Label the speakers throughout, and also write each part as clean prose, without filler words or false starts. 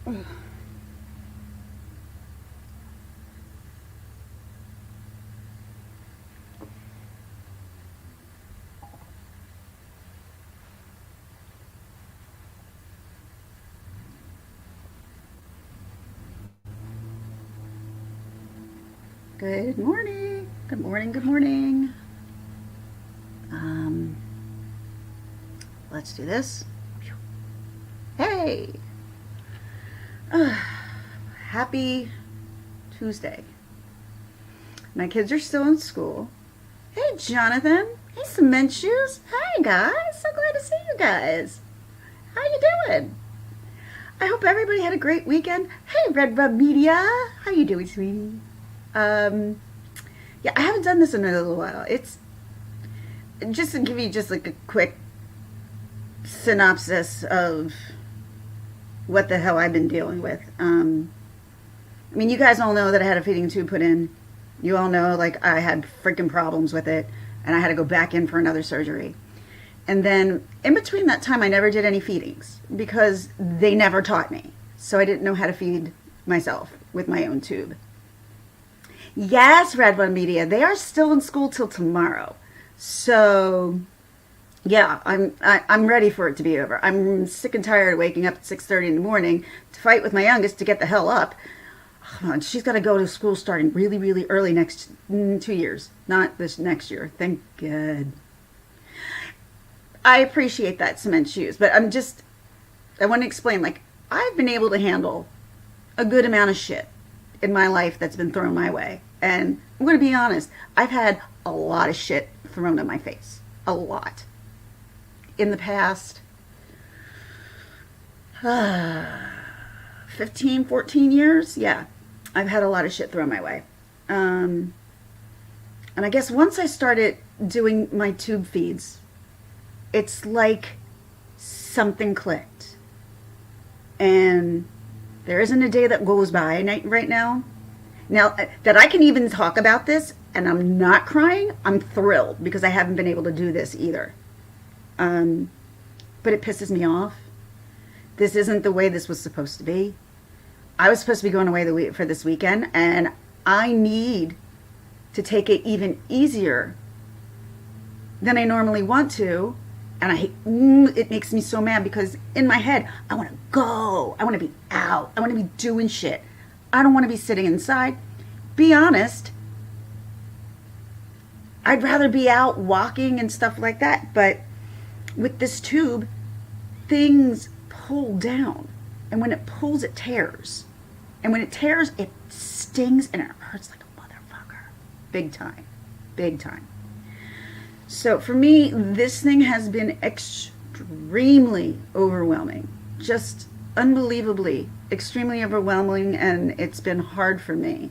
Speaker 1: Good morning. Good morning. Good morning. Um, let's do this. Hey, happy Tuesday. My kids are still in school. Hey, Jonathan. Hey, Cement Shoes. Hi, guys. So glad to see you guys. How you doing? I hope everybody had a great weekend. Hey, Red Rub Media. How you doing, sweetie? Um, yeah, I haven't done this in a little while. It's just to give you just like a quick synopsis of what the hell I've been dealing with. I mean, you guys all know that I had a feeding tube put in. You all know, like, I had freaking problems with it, and I had to go back in for another surgery. And then in between that time, I never did any feedings because they never taught me. So I didn't know how to feed myself with my own tube. Yes, Red One Media, they are still in school till tomorrow. So yeah, I'm ready for it to be over. I'm sick and tired of waking up at 6:30 in the morning to fight with my youngest to get the hell up. Oh, she's got to go to school starting really, really early next 2 years, not this next year. Thank God. I appreciate that, Cement Shoes, but I want to explain, like, I've been able to handle a good amount of shit in my life that's been thrown my way. And I'm going to be honest, I've had a lot of shit thrown in my face. A lot. In the past 15, 14 years, yeah, I've had a lot of shit thrown my way. And I guess once I started doing my tube feeds, it's like something clicked. And there isn't a day that goes by right now. Now, that I can even talk about this and I'm not crying, I'm thrilled because I haven't been able to do this either. But it pisses me off. This isn't the way this was supposed to be. I was supposed to be going away for this weekend, and I need to take it even easier than I normally want to. And it makes me so mad because in my head, I want to go. I want to be out. I want to be doing shit. I don't want to be sitting inside. Be honest. I'd rather be out walking and stuff like that. But with this tube, things pull down. And when it pulls, it tears. And when it tears, it stings and it hurts like a motherfucker. Big time. Big time. So for me, this thing has been extremely overwhelming. Just unbelievably, extremely overwhelming, and it's been hard for me.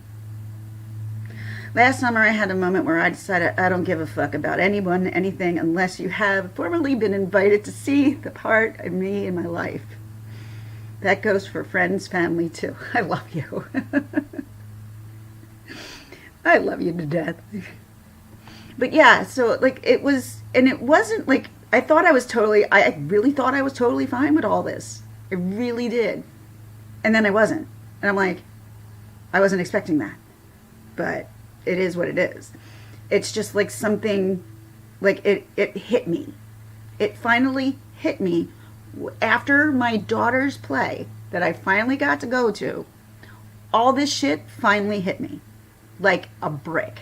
Speaker 1: Last summer, I had a moment where I decided I don't give a fuck about anyone, anything, unless you have formerly been invited to see the part of me in my life. That goes for friends, family, too. I love you. I love you to death. But yeah, so like it was, and it wasn't like, I really thought I was totally fine with all this. I really did. And then I wasn't. And I'm like, I wasn't expecting that. But it is what it is. It's just like something, like it hit me. It finally hit me after my daughter's play that I finally got to go to. All this shit finally hit me like a brick.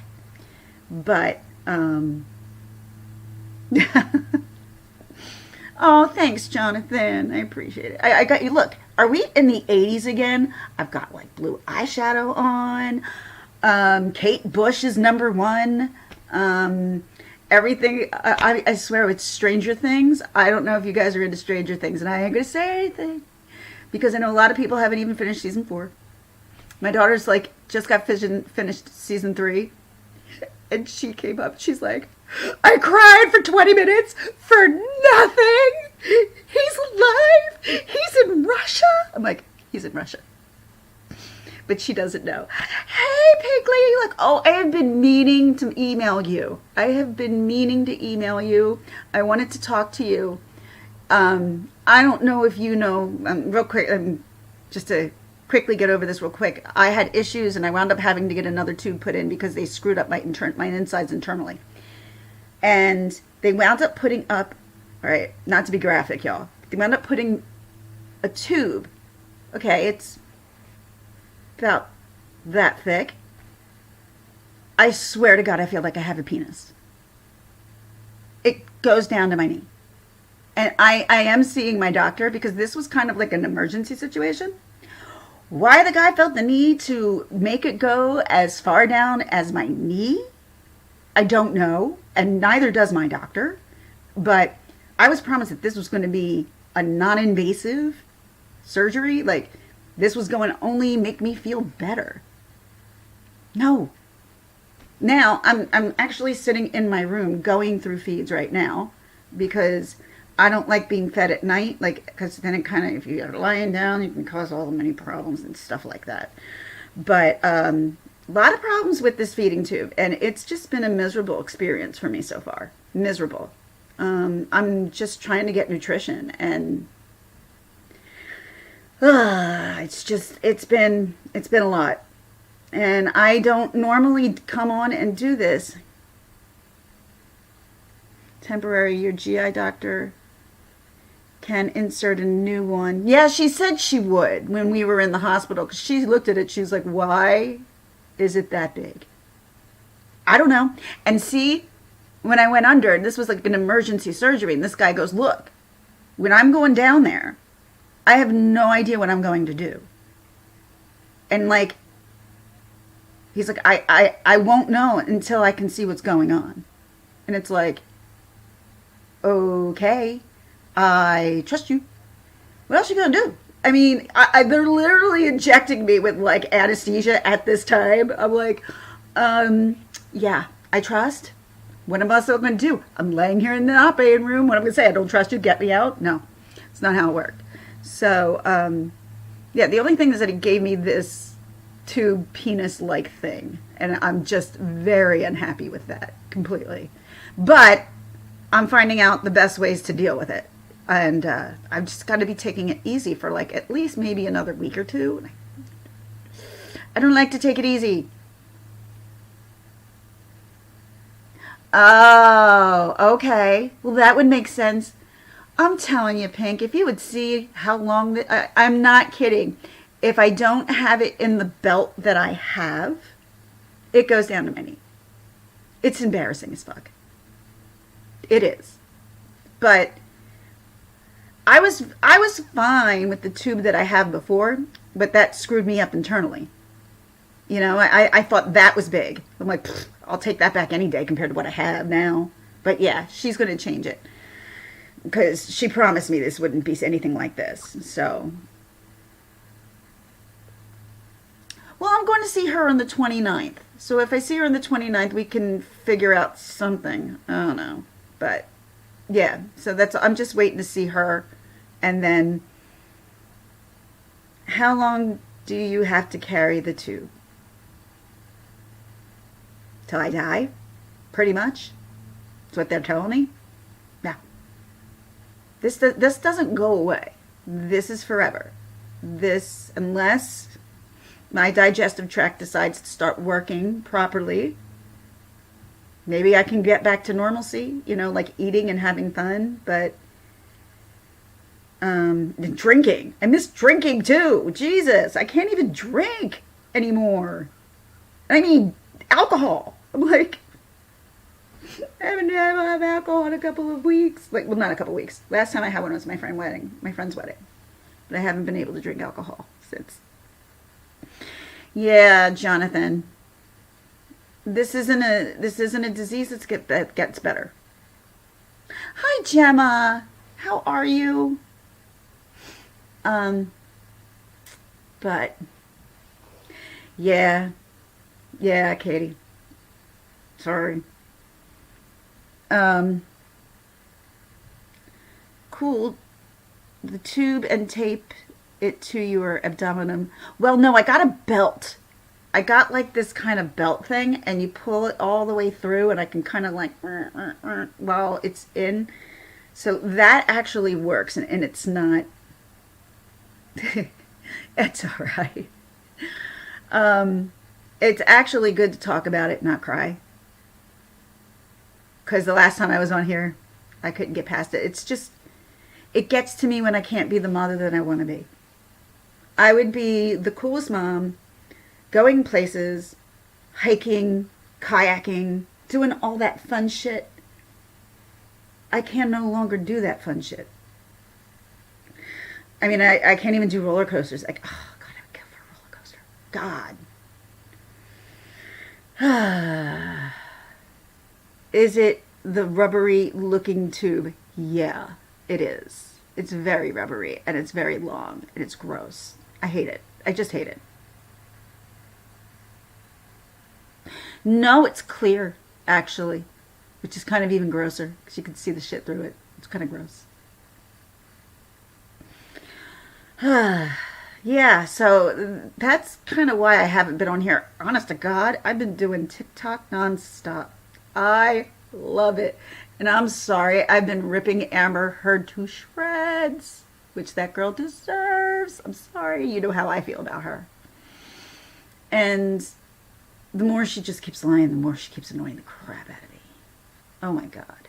Speaker 1: But, oh, thanks, Jonathan. I appreciate it. I got you. Look, are we in the 80s again? I've got like blue eyeshadow on. Kate Bush is number one. Everything, I swear it's Stranger Things. I don't know if you guys are into Stranger Things, and I ain't going to say anything because I know a lot of people haven't even finished season 4. My daughter's like, just got finished season 3. And she came up, she's like, I cried for 20 minutes for nothing. He's alive. He's in Russia. I'm like, he's in Russia. But she doesn't know. Hey, Piggly. Like, oh, I have been meaning to email you. I have been meaning to email you. I wanted to talk to you. I don't know if you know, real quick, just to quickly get over this real quick, I had issues and I wound up having to get another tube put in because they screwed up my insides internally. And they wound up putting up, all right, not to be graphic, y'all. They wound up putting a tube. Okay, it's about that thick. I swear to God, I feel like I have a penis. It goes down to my knee. And I am seeing my doctor because this was kind of like an emergency situation. Why the guy felt the need to make it go as far down as my knee, I don't know. And neither does my doctor. But I was promised that this was going to be a non-invasive surgery. Like, this was going to only make me feel better. No. Now, I'm actually sitting in my room going through feeds right now because I don't like being fed at night, like, because then it kind of, if you're lying down, you can cause all the many problems and stuff like that. But a lot of problems with this feeding tube, and it's just been a miserable experience for me so far. Miserable. I'm just trying to get nutrition, and it's been a lot. And I don't normally come on and do this. Temporary, your GI doctor can insert a new one. Yeah, she said she would when we were in the hospital. Because she looked at it, she was like, why is it that big? I don't know. And see, when I went under, and this was like an emergency surgery, and this guy goes, look, when I'm going down there, I have no idea what I'm going to do. And like, he's like, I won't know until I can see what's going on. And it's like, okay, I trust you. What else are you going to do? I mean, they're literally injecting me with like anesthesia at this time. I'm like, yeah, I trust. What am I still going to do? I'm laying here in the operating room. What am I going to say? I don't trust you. Get me out? No, it's not how it worked. So, yeah, the only thing is that it gave me this tube penis-like thing, and I'm just very unhappy with that completely. But I'm finding out the best ways to deal with it, and I've just got to be taking it easy for like at least maybe another week or two. I don't like to take it easy. Oh, okay. Well, that would make sense. I'm telling you, Pink, if you would see how long I'm not kidding. If I don't have it in the belt that I have, it goes down to my knee. It's embarrassing as fuck. It is. But I was fine with the tube that I have before, but that screwed me up internally. You know, I thought that was big. I'm like, I'll take that back any day compared to what I have now. But yeah, she's going to change it. Because she promised me this wouldn't be anything like this. So, well, I'm going to see her on the 29th. So if I see her on the 29th, we can figure out something. I don't know. But yeah, so I'm just waiting to see her. And then how long do you have to carry the tube? Till I die? Pretty much. That's what they're telling me. Yeah. This doesn't go away. This is forever. This, unless my digestive tract decides to start working properly, maybe I can get back to normalcy, you know, like eating and having fun. But drinking. I miss drinking too. Jesus, I can't even drink anymore. I mean, alcohol. I'm like, I haven't had alcohol in a couple of weeks. Like, well, not a couple of weeks. Last time I had one was my friend's wedding. But I haven't been able to drink alcohol since. Yeah, Jonathan. This isn't a disease that gets better. Hi, Gemma. How are you? But yeah, Katie. Sorry. Cool. The tube and tape it to your abdomen. Well, no, I got a belt. I got like this kind of belt thing, and you pull it all the way through, and I can kind of like while it's in. So that actually works, and it's not. It's all right. Um, it's actually good to talk about it, not cry. Because the last time I was on here, I couldn't get past it. It's just, it gets to me when I can't be the mother that I want to be. I would be the coolest mom, going places, hiking, kayaking, doing all that fun shit. I can no longer do that fun shit. I mean, I can't even do roller coasters. Like, oh, God, I would go for a roller coaster. God. Is it the rubbery looking tube? Yeah, it is. It's very rubbery and it's very long and it's gross. I hate it. I just hate it. No, it's clear, actually, which is kind of even grosser because you can see the shit through it. It's kind of gross. Yeah, so that's kind of why I haven't been on here. Honest to God, I've been doing TikTok nonstop. I love it. And I'm sorry, I've been ripping Amber Heard to shreds, which that girl deserves. I'm sorry, you know how I feel about her. And the more she just keeps lying, the more she keeps annoying the crap out of me. Oh my God.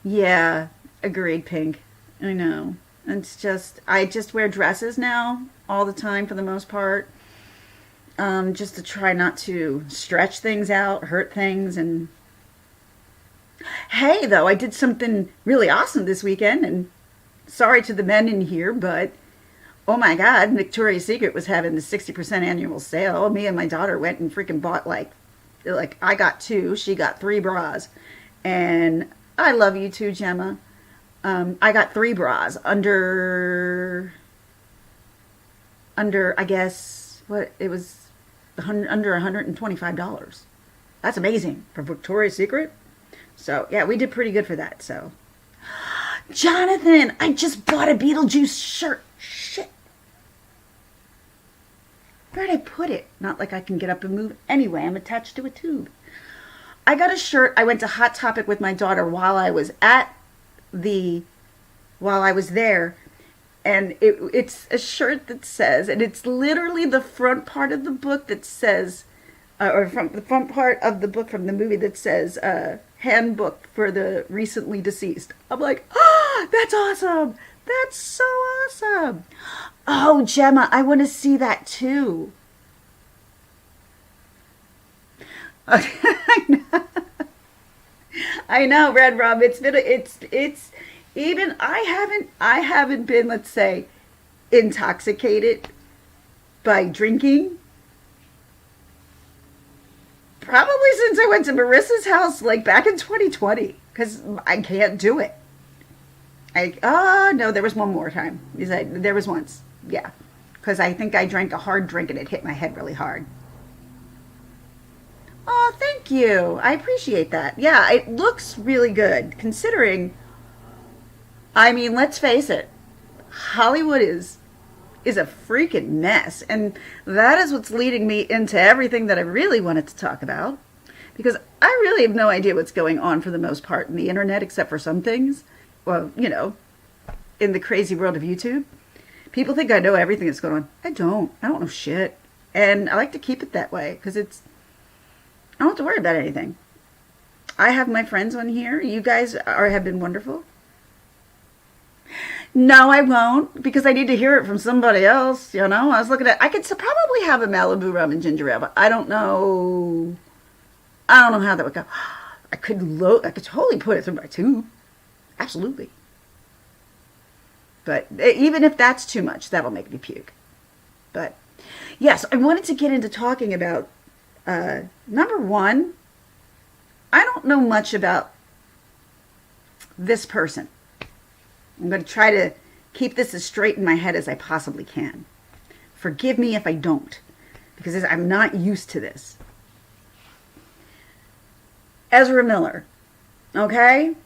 Speaker 1: Yeah, agreed, Pink. I know. It's just, I just wear dresses now all the time for the most part. Just to try not to stretch things out, hurt things. And hey, though, I did something really awesome this weekend. And sorry to the men in here, but oh my God, Victoria's Secret was having the 60% annual sale. Me and my daughter went and freaking bought like I got 2, she got 3 bras. And I love you too, Gemma. I got 3 bras under I guess what it was under $125. That's amazing for Victoria's Secret. So yeah, we did pretty good for that. So Jonathan, I just bought a Beetlejuice shirt. Shit. Where'd I put it? Not like I can get up and move. Anyway, I'm attached to a tube. I got a shirt. I went to Hot Topic with my daughter while I was there, and it's a shirt that says, and it's literally the front part of the book that says, or from the front part of the book from the movie that says, handbook for the recently deceased. I'm like, oh, that's awesome. That's so awesome. Oh, Gemma, I want to see that too. I know, Red Rob. It's even I haven't been, let's say, intoxicated by drinking probably since I went to Marissa's house like back in 2020 because I can't do it. No, there was one more time. There was once, yeah, because I think I drank a hard drink and it hit my head really hard. Oh, thank you. I appreciate that. Yeah, it looks really good considering. I mean, let's face it. Hollywood is a freaking mess, and that is what's leading me into everything that I really wanted to talk about, because I really have no idea what's going on for the most part in the internet, except for some things. Well, in the crazy world of YouTube, people think I know everything that's going on. I don't. I don't know shit, and I like to keep it that way because I don't have to worry about anything. I have my friends on here. You guys have been wonderful. No, I won't, because I need to hear it from somebody else. I was looking at, I could probably have a Malibu rum and ginger ale, but I don't know. I don't know how that would go. I could totally put it through my tube. Absolutely. But even if that's too much, that'll make me puke. But yes, I wanted to get into talking about, number one, I don't know much about this person. I'm going to try to keep this as straight in my head as I possibly can. Forgive me if I don't, because I'm not used to this. Ezra Miller, okay?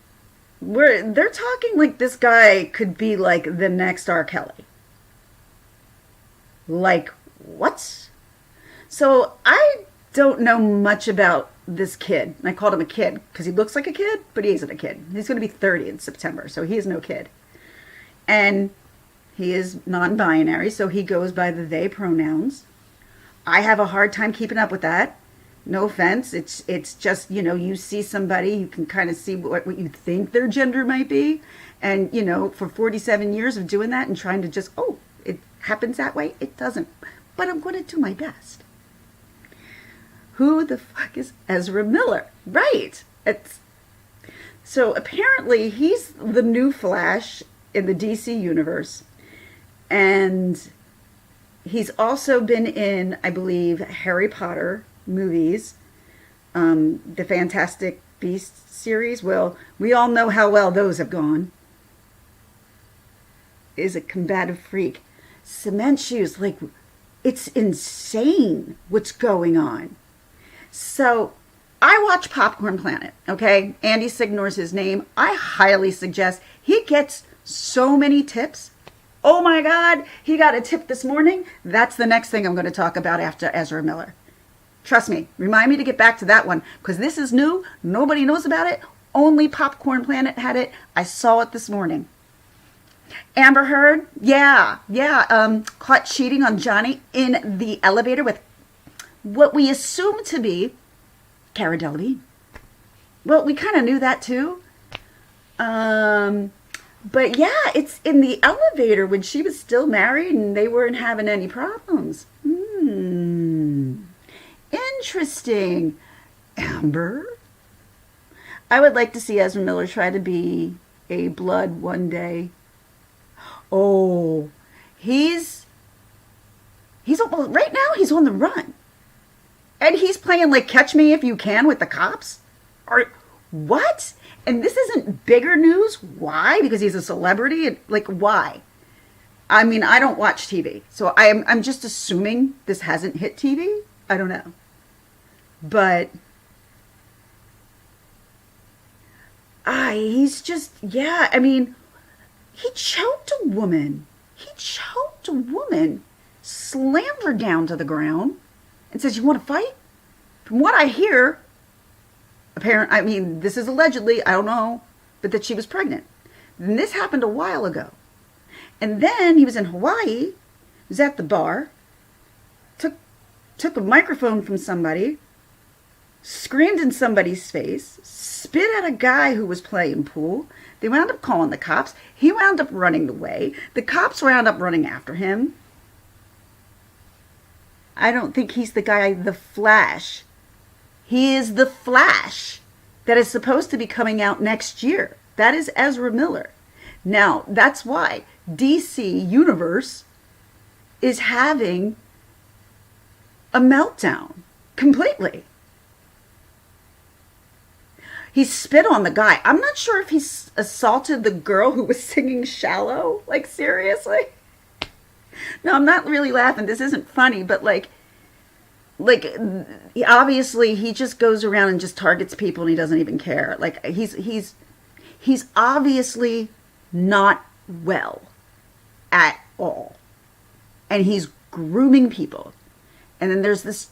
Speaker 1: They're talking like this guy could be like the next R. Kelly. Like, what? So I don't know much about this kid. I called him a kid because he looks like a kid, but he isn't a kid. He's going to be 30 in September, so he is no kid. And He is non-binary, so he goes by the they pronouns. I have a hard time keeping up with that. No offense. It's just, you see somebody, you can kind of see what you think their gender might be. And, for 47 years of doing that and trying to just, it happens that way, it doesn't. But I'm going to do my best. Who the fuck is Ezra Miller? Right. So apparently he's the new Flash in the DC universe. And he's also been in, I believe, Harry Potter movies, the Fantastic Beasts series. Well, we all know how well those have gone. Is a combative freak. Cement shoes, like, it's insane what's going on. So I watch Popcorn Planet, okay? Andy Signor's his name. I highly suggest. He gets so many tips. Oh my God, he got a tip this morning. That's the next thing I'm going to talk about after Ezra Miller. Trust me, remind me to get back to that one, because this is new. Nobody knows about it. Only Popcorn Planet had it. I saw it this morning. Amber Heard, caught cheating on Johnny in the elevator with what we assume to be Cara Delevingne. Well, we kind of knew that too. But yeah, it's in the elevator when she was still married and they weren't having any problems. Interesting. Amber? I would like to see Ezra Miller try to be a blood one day. Oh, well, right now he's on the run. And he's playing like Catch Me If You Can with the cops? Or what? And this isn't bigger news? Why? Because he's a celebrity? Like, why? I mean, I don't watch TV. So I'm just assuming this hasn't hit TV. I don't know. But he's just, I mean, he choked a woman. Slammed her down to the ground and says, "You want to fight?" From what I hear, this is allegedly, I don't know, but that she was pregnant. And this happened a while ago. And then he was in Hawaii, was at the bar, took a microphone from somebody, screamed in somebody's face, spit at a guy who was playing pool. They wound up calling the cops. He wound up running away. The cops wound up running after him. I don't think he's the guy, the Flash. He is the Flash that is supposed to be coming out next year. That is Ezra Miller. Now, that's why DC Universe is having a meltdown completely. He spit on the guy. I'm not sure if he assaulted the girl who was singing Shallow. Like, seriously? No, I'm not really laughing. This isn't funny, but like obviously he just goes around and just targets people and he doesn't even care. Like, he's obviously not well at all. And he's grooming people. And then there's this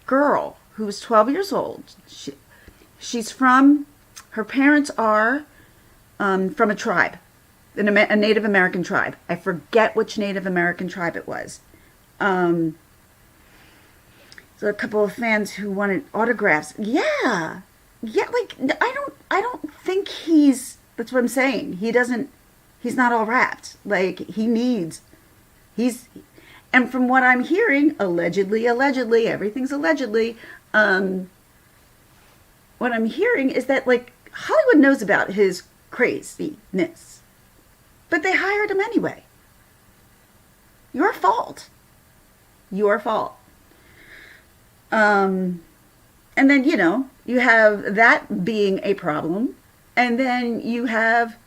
Speaker 1: girl who was 12 years old. She's her parents are from a tribe, a Native American tribe. I forget which Native American tribe it was. So a couple of fans who wanted autographs. Yeah, like, I don't think that's what I'm saying. He's not all wrapped. Like, and from what I'm hearing, allegedly, everything's allegedly, what I'm hearing is that, like, Hollywood knows about his craziness, but they hired him anyway. Your fault. And then, you have that being a problem, and then you have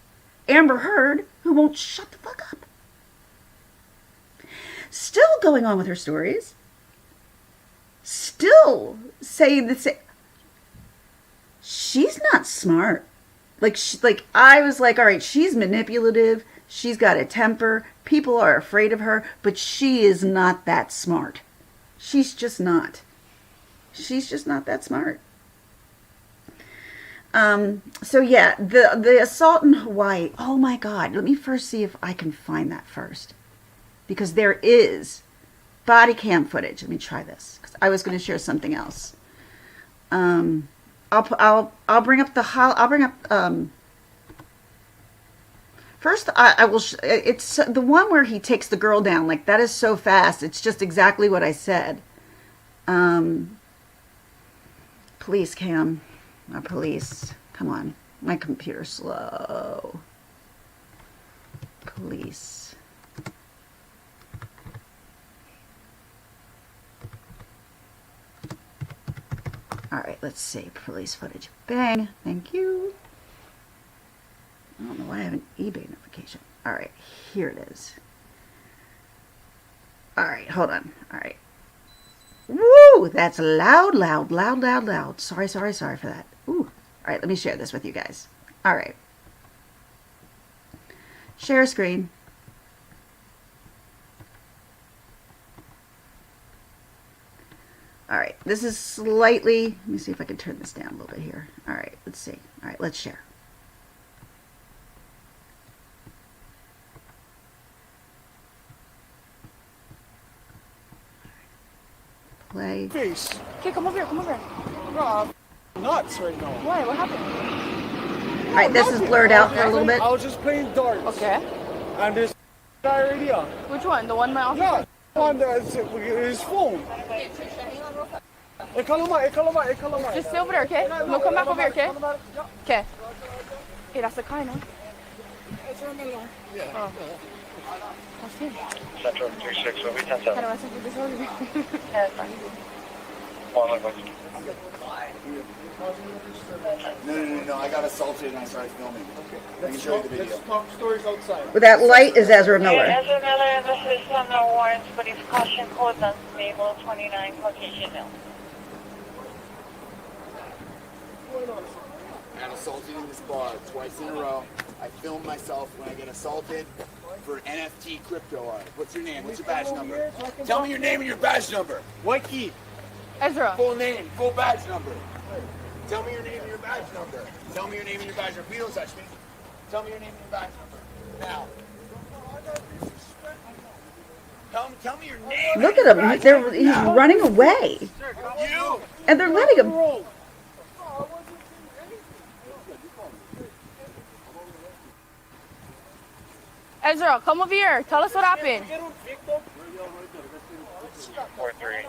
Speaker 1: Amber Heard, who won't shut the fuck up. Still going on with her stories. Still saying the same. She's not smart. Like I was like, all right, she's manipulative. She's got a temper. People are afraid of her, but she is not that smart. She's just not. She's just not that smart. So yeah, the assault in Hawaii. Oh my God! Let me first see if I can find that first, because there is body cam footage. Let me try this because I was going to share something else. I'll bring up I'll bring up first. I will. It's the one where he takes the girl down. Like that is so fast. It's just exactly what I said. Police cam. Police. Come on. My computer's slow. Police. All right, let's see. Police footage. Bang. Thank you. I don't know why I have an eBay notification. All right, here it is. All right, hold on. All right. Woo! That's loud, loud, loud, loud, loud. Sorry for that. Ooh. All right, let me share this with you guys. All right. Share screen. All right, this is slightly, let me see if I can turn this down a little bit here. All right, let's see. All right, let's share. Play.
Speaker 2: Face.
Speaker 3: Okay, come over here, come over here.
Speaker 2: Bro, I'm nuts right now.
Speaker 3: Why? What happened?
Speaker 1: All right, this is blurred out for a little bit.
Speaker 2: I was just playing darts.
Speaker 3: Okay.
Speaker 2: And this guy right here.
Speaker 3: Which one? The one my office?
Speaker 2: Yeah, on his phone. Calamar.
Speaker 3: Just stay over there, okay? No, come back over here, okay? Okay. Hey, that's the car, no?
Speaker 2: Yeah.
Speaker 3: Oh. That's him.
Speaker 4: Central 36, will be 10
Speaker 3: How do
Speaker 4: 7.
Speaker 3: I send you this order? Yeah, it's fine.
Speaker 5: No. I got assaulted and I started filming. I can show you the video.
Speaker 2: Let's talk stories outside.
Speaker 1: With that light is Ezra Miller.
Speaker 6: Ezra Miller, this is on the warrants, but he's caution code on Mabel 29 Caucasian Hill.
Speaker 5: I got assaulted in this bar twice in a row. I film myself when I get assaulted for NFT crypto art. What's your name? What's your badge number? Tell me your name and your badge number.
Speaker 2: White key.
Speaker 3: Ezra.
Speaker 5: Full name, full badge number. Tell me your name and your badge number. Tell me your name and your badge number. Please don't touch me. Tell me your name and your badge number. Now. Tell me your name.
Speaker 1: Look at him. He's running away.
Speaker 5: You.
Speaker 1: And they're letting him.
Speaker 3: Ezra, come over here. Tell us what happened.
Speaker 4: 43,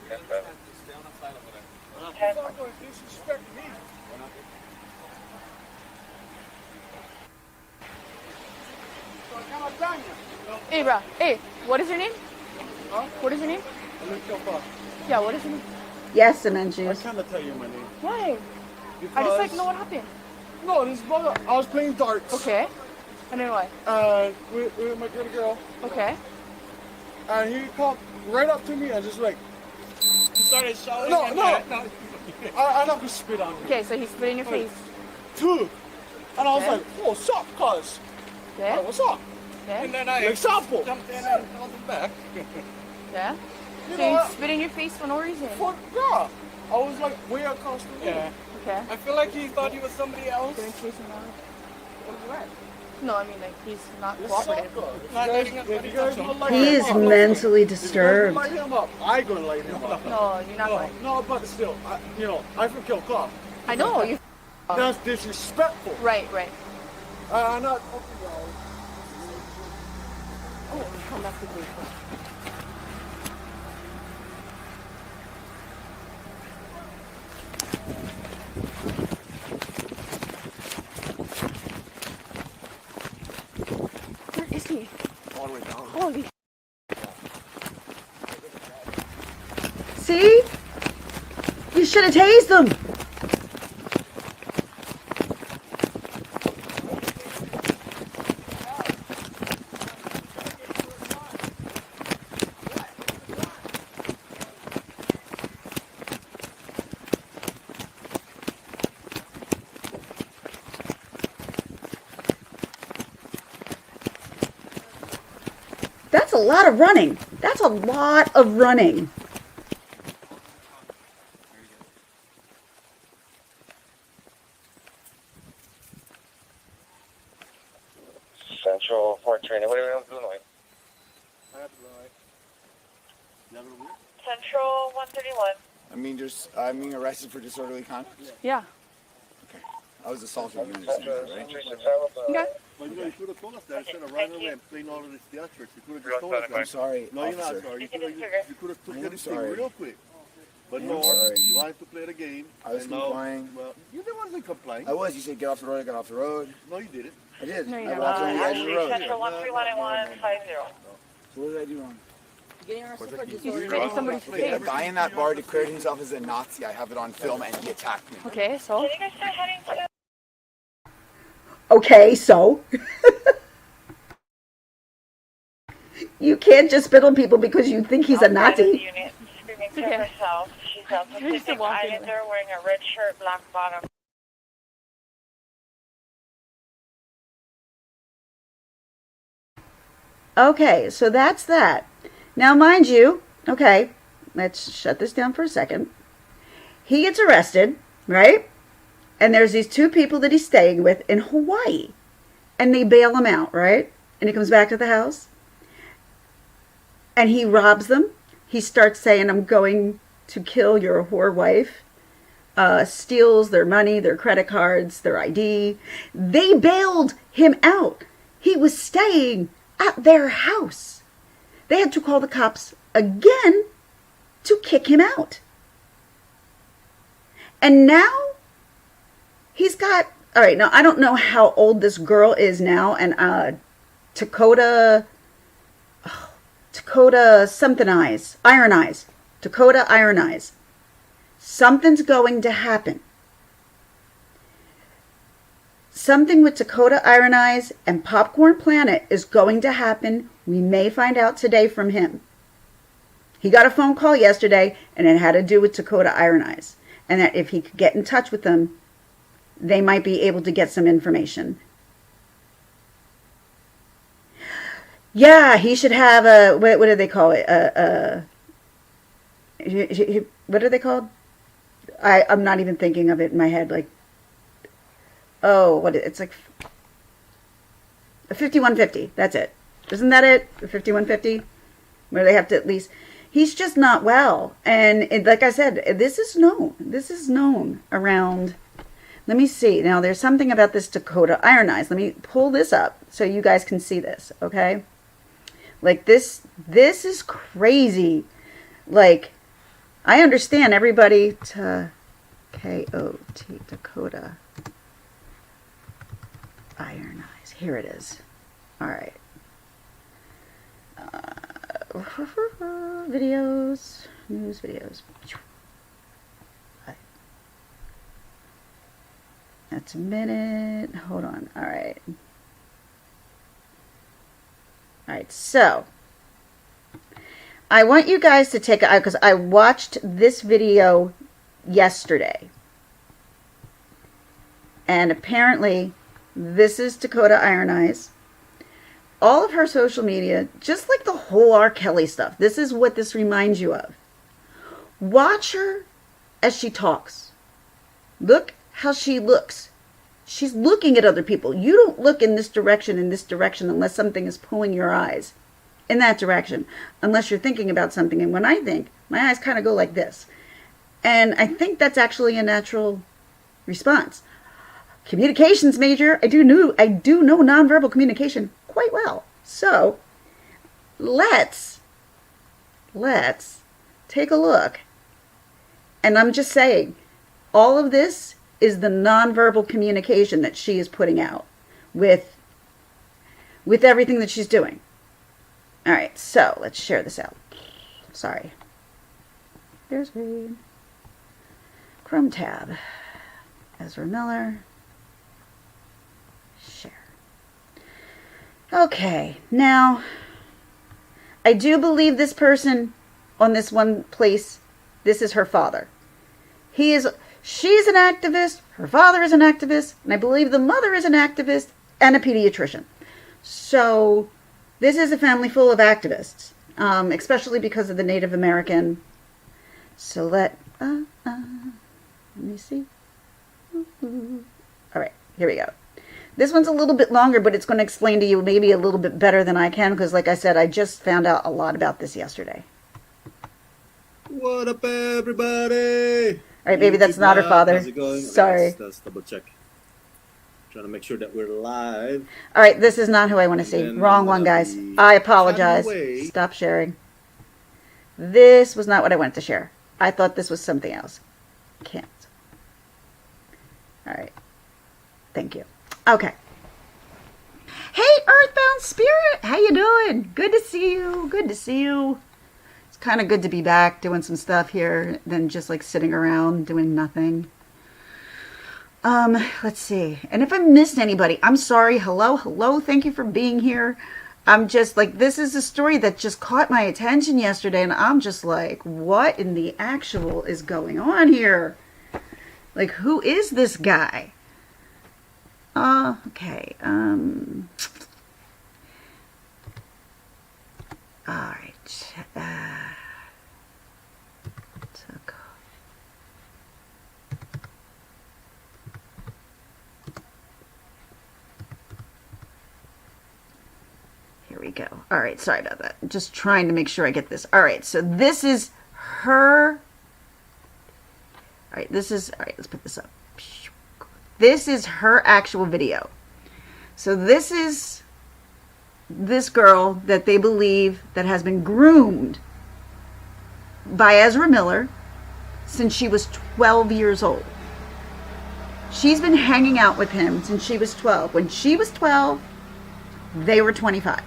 Speaker 4: 10 7.
Speaker 3: Hey, bro. Hey, what is your name?
Speaker 2: Huh?
Speaker 3: What is your name? Yeah, what is your name?
Speaker 1: Yes, cement
Speaker 2: I
Speaker 1: juice.
Speaker 2: cannot tell you my name.
Speaker 3: Why?
Speaker 2: Because
Speaker 3: I just like know what happened.
Speaker 2: No, this brother. I was playing darts.
Speaker 3: Okay. And then what?
Speaker 2: With my good girl.
Speaker 3: Okay.
Speaker 2: And he come right up to me and just like.
Speaker 4: He started shouting.
Speaker 2: No. I'm not gonna spit on you.
Speaker 3: Okay, so he spit in your face.
Speaker 2: Dude. And I was
Speaker 3: Okay.
Speaker 2: like, oh, sup, cuz?
Speaker 3: Yeah?
Speaker 2: What's up?
Speaker 3: Yeah?
Speaker 4: And then I
Speaker 2: Like, sample.
Speaker 4: jumped in and held him back.
Speaker 3: Yeah?
Speaker 2: You
Speaker 3: So
Speaker 2: know
Speaker 3: you
Speaker 2: what?
Speaker 3: spit in your face for no reason.
Speaker 2: Fuck, yeah. I was like way across the room.
Speaker 4: Yeah.
Speaker 3: Okay.
Speaker 4: I feel like he thought he was somebody else.
Speaker 3: Doing chasing around. No, I mean like he's not
Speaker 2: This
Speaker 3: cooperative.
Speaker 2: sucker.
Speaker 4: Not letting us
Speaker 2: If you guys
Speaker 4: touch him.
Speaker 2: would light
Speaker 1: He
Speaker 2: him
Speaker 1: is
Speaker 2: up,
Speaker 1: mentally
Speaker 2: if you guys
Speaker 1: disturbed.
Speaker 2: would light him up, I gonna light him up.
Speaker 3: No, you're not going.
Speaker 2: No, but still, I from kill cop.
Speaker 3: I know you.
Speaker 2: That's disrespectful.
Speaker 3: Right.
Speaker 2: I'm not.
Speaker 3: Oh, come back to me. Where is he?
Speaker 2: All the way down.
Speaker 3: Holy.
Speaker 1: See? You should have tased them. That's a lot of running. That's a lot of running.
Speaker 6: Central 131.
Speaker 5: I mean arrested for disorderly conduct.
Speaker 3: Yeah.
Speaker 5: Okay. I was assaulted. You understand that, right?
Speaker 3: Okay.
Speaker 2: Well, you know, you should have told us that instead of running away and playing all of this theatrics. You could have just told us
Speaker 5: I'm
Speaker 2: that.
Speaker 5: sorry,
Speaker 2: No, you're not
Speaker 5: officer.
Speaker 2: sorry.
Speaker 6: You can just
Speaker 2: You could have took
Speaker 5: I'm
Speaker 2: this thing
Speaker 5: sorry.
Speaker 2: real quick. But
Speaker 5: I'm
Speaker 2: no,
Speaker 5: sorry.
Speaker 2: you wanted to play the game.
Speaker 5: I was
Speaker 2: and now-
Speaker 5: complying.
Speaker 2: Well, you didn't want to complying.
Speaker 5: I was. You said get off the road. I got off the road.
Speaker 2: No, you didn't.
Speaker 5: I did.
Speaker 3: No, you
Speaker 5: I
Speaker 3: never.
Speaker 5: walked on the edge of the
Speaker 6: Actually,
Speaker 5: road.
Speaker 6: Central 131 and 150.
Speaker 5: So what did I do wrong?
Speaker 3: You spitting somebody's
Speaker 5: Okay, a
Speaker 3: face.
Speaker 5: guy in that bar declared himself as a Nazi. I have it on film, and he attacked me.
Speaker 3: Okay, so?
Speaker 6: Can you guys start heading to
Speaker 1: Okay, so you can't just spit on people because you think he's a
Speaker 6: outside of the
Speaker 1: Nazi.
Speaker 6: unit? Screaming to
Speaker 3: Okay.
Speaker 6: herself. She's a
Speaker 3: You're just
Speaker 6: Pacific
Speaker 3: walking
Speaker 6: Islander wearing a red shirt, black bottom.
Speaker 1: Okay, so that's that. Now, mind you, okay, let's shut this down for a second. He gets arrested, right? And there's these two people that he's staying with in Hawaii. And they bail him out, right? And he comes back to the house. And he robs them. He starts saying, I'm going to kill your whore wife. Steals their money, their credit cards, their ID. They bailed him out. He was staying at their house. They had to call the cops again to kick him out. And now he's got, all right, now I don't know how old this girl is now, and Dakota something eyes, Iron Eyes, Dakota Iron Eyes. Something's going to happen. Something with Dakota Iron Eyes and Popcorn Planet is going to happen. We may find out today from him. He got a phone call yesterday, and it had to do with Dakota Iron Eyes. And that if he could get in touch with them, they might be able to get some information. Yeah, he should have a, what do they call it? What are they called? I'm not even thinking of it in my head. Like, oh, it's like a 5150. That's it. Isn't that it? The 5150? Where they have to at least, he's just not well. And like I said, this is known. This is known around. Let me see. Now, there's something about this Dakota Iron Eyes. Let me pull this up so you guys can see this, okay? Like, this is crazy. Like, I understand everybody to K-O-T, Dakota Iron Eyes. Here it is. All right. Videos, news videos. That's a minute. Hold on. All right. All right. So I want you guys to take a, because I watched this video yesterday. And apparently this is Dakota Iron Eyes. All of her social media, just like the whole R. Kelly stuff, this is what this reminds you of. Watch her as she talks. Look how she looks. She's looking at other people. You don't look in this direction unless something is pulling your eyes in that direction, unless you're thinking about something. And when I think, my eyes kind of go like this. And I think that's actually a natural response. Communications major, I do know nonverbal communication quite well. So let's take a look. And I'm just saying, all of this is the nonverbal communication that she is putting out with everything that she's doing. All right, so let's share this out. Sorry. There's Reed. Chrome tab. Ezra Miller. Share. Okay, now, I do believe this person on this one place, this is her father. She's an activist, her father is an activist, and I believe the mother is an activist and a pediatrician. So, this is a family full of activists, especially because of the Native American. So let me see. All right, here we go. This one's a little bit longer, but it's going to explain to you maybe a little bit better than I can, because like I said, I just found out a lot about this yesterday.
Speaker 7: What up, everybody?
Speaker 1: All right, baby, that's not her father.
Speaker 7: How's it going? Okay,
Speaker 1: Sorry.
Speaker 7: let's double check. Trying to make sure that we're live.
Speaker 1: All right, this is not who I want to see.
Speaker 7: then
Speaker 1: Wrong
Speaker 7: I'm
Speaker 1: one,
Speaker 7: gonna
Speaker 1: guys.
Speaker 7: be
Speaker 1: I apologize.
Speaker 7: cutting away.
Speaker 1: Stop sharing. This was not what I wanted to share. I thought this was something else. Can't. All right. Thank you. Okay. Hey, Earthbound Spirit. How you doing? Good to see you. Good to see you. It's kind of good to be back doing some stuff here than just like sitting around doing nothing. Let's see. And if I missed anybody, I'm sorry. Hello. Thank you for being here. I'm just like, this is a story that just caught my attention yesterday, and I'm just like, what in the actual is going on here? Like, who is this guy? Okay. All right. Here we go. All right, sorry about that. I'm just trying to make sure I get this. All right, so this is her. All right, let's put this up. This is her actual video. So this is this girl that they believe that has been groomed by Ezra Miller since she was 12 years old. She's been hanging out with him since she was 12. When she was 12, they were 25.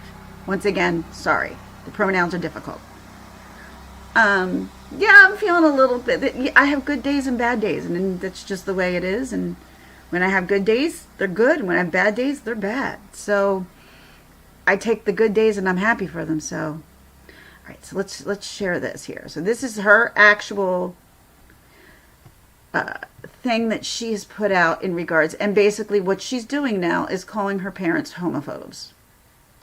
Speaker 1: Once again, sorry. The pronouns are difficult. Yeah, I'm feeling a little bit. I have good days and bad days, and that's just the way it is. And when I have good days, they're good. And when I have bad days, they're bad. So I take the good days, and I'm happy for them. So, all right. So let's share this here. So this is her actual thing that she's put out in regards, and basically what she's doing now is calling her parents homophobes.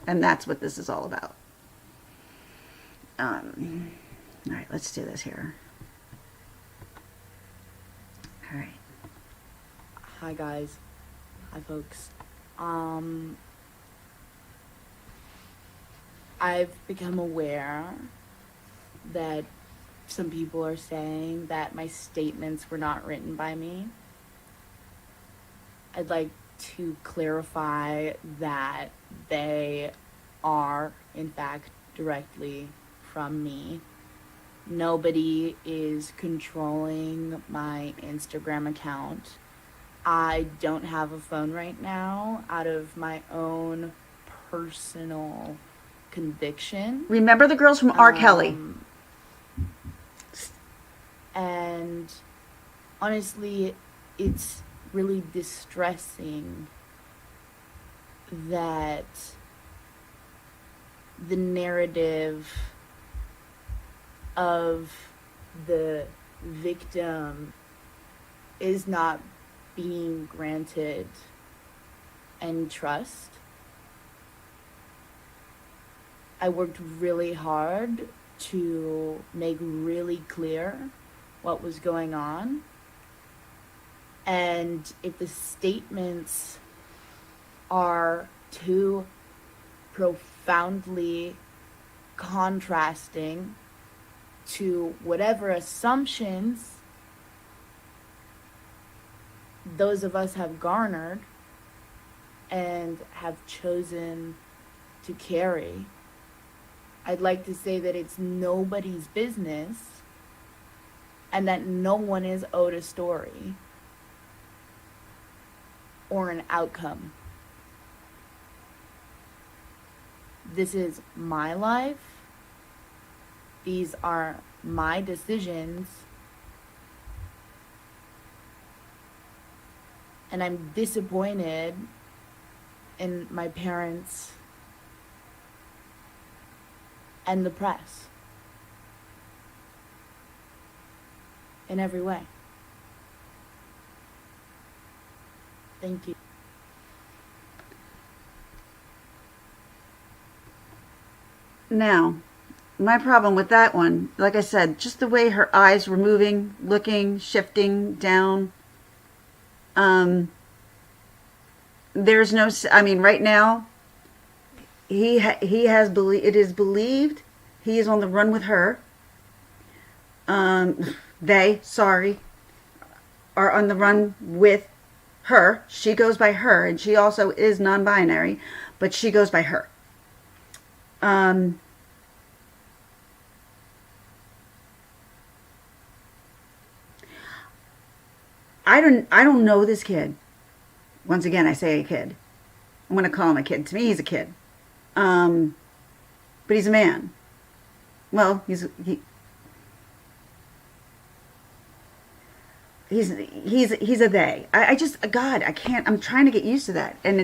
Speaker 1: And that's what this is all about. All right, let's do this here. All right.
Speaker 8: Hi guys. Hi folks. I've become aware that some people are saying that my statements were not written by me. I'd like to clarify that they are, in fact, directly from me. Nobody is controlling my Instagram account. I don't have a phone right now out of my own personal conviction.
Speaker 1: Remember the girls from R. Kelly.
Speaker 8: And honestly, it's really distressing that the narrative of the victim is not being granted any trust. I worked really hard to make really clear what was going on. And if the statements are too profoundly contrasting to whatever assumptions those of us have garnered and have chosen to carry, I'd like to say that it's nobody's business and that no one is owed a story or an outcome. This is my life. These are my decisions. And I'm disappointed in my parents and the press in every way. Thank you.
Speaker 1: Now, my problem with that one, like I said, just the way her eyes were moving, looking, shifting down. There's no, I mean, right now, it is believed he is on the run with her. They, sorry, are on the run with her. She goes by her, and she also is non-binary, but she goes by her. I don't know this kid. Once again, I say a kid. I'm going to call him a kid. To me, he's a kid. But he's a man. Well, he's a they. I just, God, I can't, I'm trying to get used to that. And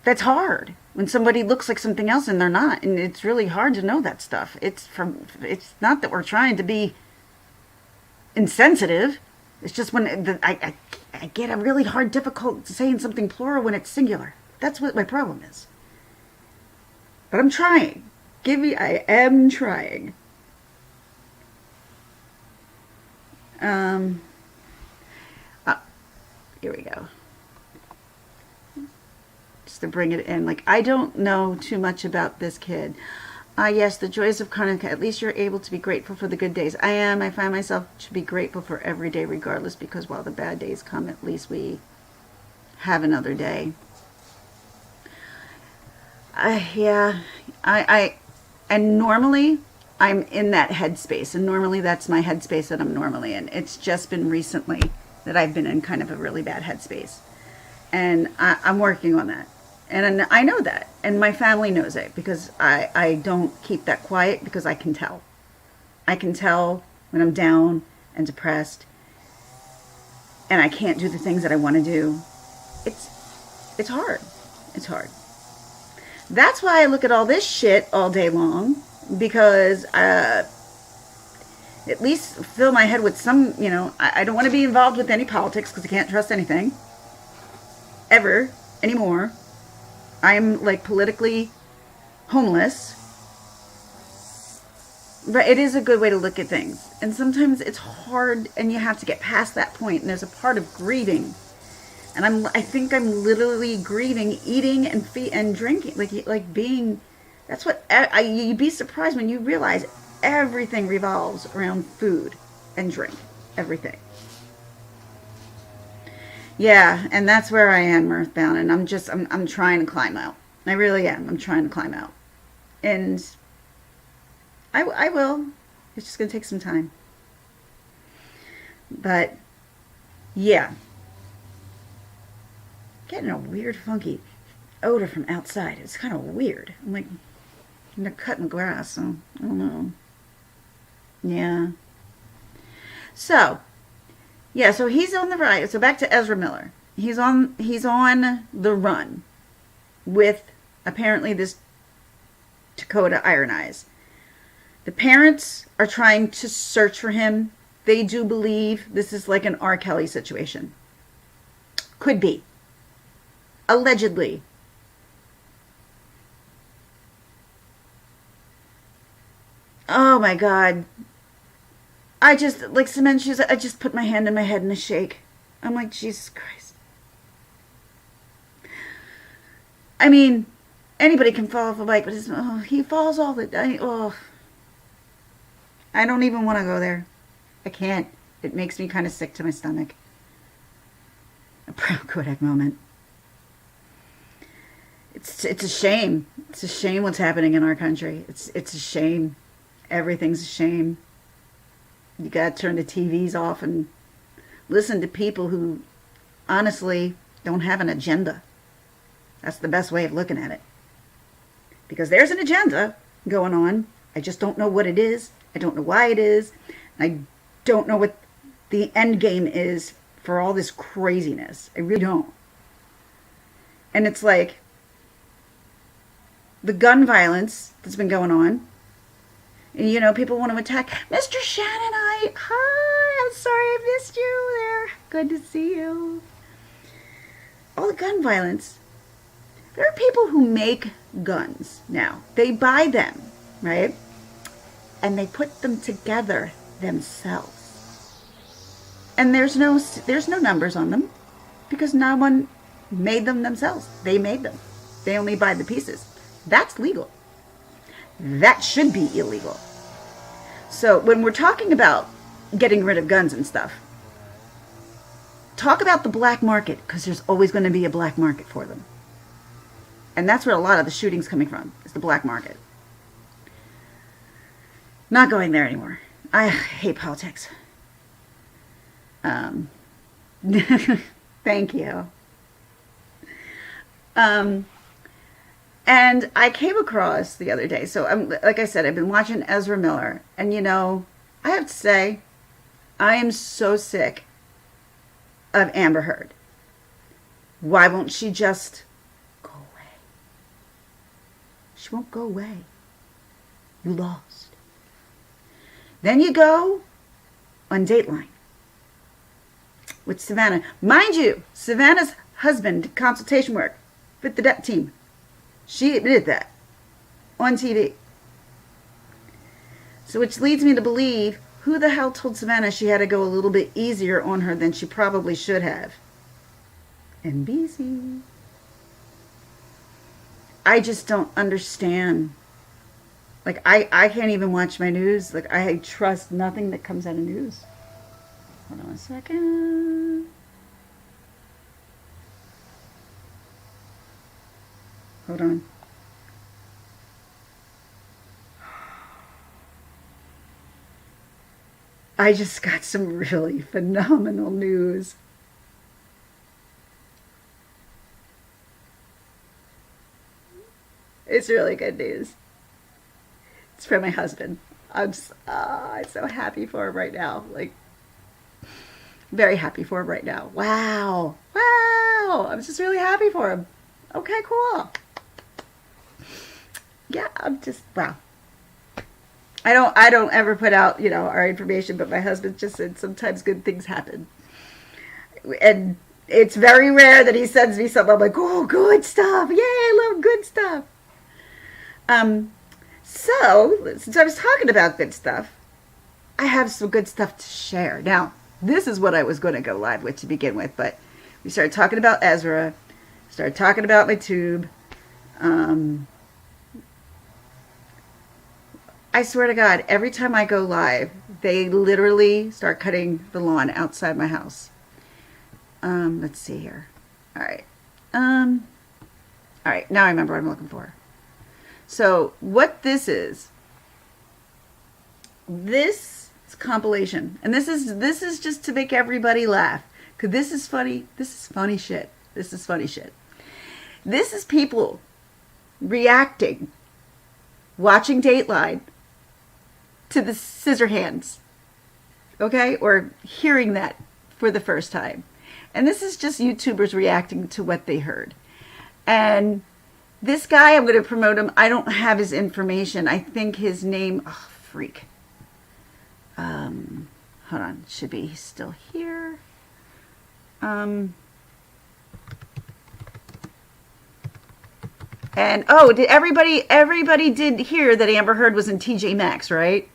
Speaker 1: that's hard when somebody looks like something else and they're not. And it's really hard to know that stuff. It's not that we're trying to be insensitive. It's just when I get a really hard, difficult saying something plural when it's singular. That's what my problem is. But I'm trying. I am trying. Here we go. Just to bring it in. Like, I don't know too much about this kid. Yes, the joys of Hanukkah. At least you're able to be grateful for the good days. I am. I find myself to be grateful for every day regardless, because while the bad days come, at least we have another day. And normally I'm in that headspace, and normally that's my headspace that I'm normally in. It's just been recently that I've been in kind of a really bad headspace, and I'm working on that. And I know that, and my family knows it, because I don't keep that quiet, because I can tell. I can tell when I'm down and depressed, and I can't do the things that I want to do. It's hard. It's hard. That's why I look at all this shit all day long, because at least fill my head with some, I don't want to be involved with any politics, because I can't trust anything ever anymore. I'm like politically homeless. But it is a good way to look at things. And sometimes it's hard, and you have to get past that point. And there's a part of grieving. And I think I'm literally grieving, eating and drinking, like being. That's what you'd be surprised when you realize everything revolves around food and drink. Everything. Yeah, and that's where I am, Earthbound, and I'm trying to climb out. I really am. I'm trying to climb out, and I will. It's just gonna take some time. But yeah, getting a weird, funky odor from outside. It's kind of weird. I'm like, they're cutting the grass, so I don't know. Yeah. So. Yeah, so he's on the right. So back to Ezra Miller. He's on the run with apparently this Dakota Iron Eyes. The parents are trying to search for him. They do believe this is like an R. Kelly situation. Could be. Allegedly. Oh my God. I just, like cement shoes, I just put my hand in my head and I shake. I'm like, Jesus Christ. I mean, anybody can fall off a bike, but he falls all the time. Oh. I don't even want to go there. I can't. It makes me kind of sick to my stomach. A proud Kodak moment. It's a shame. It's a shame what's happening in our country. It's a shame. Everything's a shame. You gotta turn the TVs off and listen to people who honestly don't have an agenda. That's the best way of looking at it. Because there's an agenda going on. I just don't know what it is. I don't know why it is. I don't know what the end game is for all this craziness. I really don't. And it's like the gun violence that's been going on. And, people want to attack. Mr. Shannon, hi, I'm sorry I missed you there. Good to see you. All the gun violence. There are people who make guns now. They buy them, right? And they put them together themselves. And there's no numbers on them because no one made them themselves. They made them. They only buy the pieces. That's legal. That should be illegal. So when we're talking about getting rid of guns and stuff, talk about the black market, because there's always going to be a black market for them. And that's where a lot of the shooting's coming from, is the black market. Not going there anymore. I hate politics. Thank you. And I came across the other day, so like I said, I've been watching Ezra Miller, and you know, I have to say, I am so sick of Amber Heard. Why won't she just go away? She won't go away. You lost. Then you go on Dateline with Savannah. Mind you, Savannah's husband did consultation work with the DEP team. She admitted that on TV. So which leads me to believe, who the hell told Savannah she had to go a little bit easier on her than she probably should have? NBC. I just don't understand. Like, I can't even watch my news. Like, I trust nothing that comes out of news. Hold on a second. Hold on. I just got some really phenomenal news. It's really good news. It's from my husband. I'm so happy for him right now. Like, very happy for him right now. Wow. Wow. I'm just really happy for him. Okay, cool. Yeah, I'm just, wow. I don't ever put out, you know, our information, but my husband just said sometimes good things happen. And it's very rare that he sends me something. I'm like, oh, good stuff. Yay, I love good stuff. So, since I was talking about good stuff, I have some good stuff to share. Now, this is what I was going to go live with to begin with, but we started talking about Ezra, started talking about my tube. I swear to God, every time I go live, they literally start cutting the lawn outside my house. Let's see here. All right. All right, now I remember what I'm looking for. So what this is compilation, and this is just to make everybody laugh, because this is funny. This is funny shit. This is funny shit. This is people reacting, watching Dateline, to the Scissorhands, okay, or hearing that for the first time. And this is just YouTubers reacting to what they heard. And this guy, I'm going to promote him. I don't have his information. I think his name, oh, freak. Hold on, should be still here. And oh, did everybody did hear that Amber Heard was in TJ Maxx, right?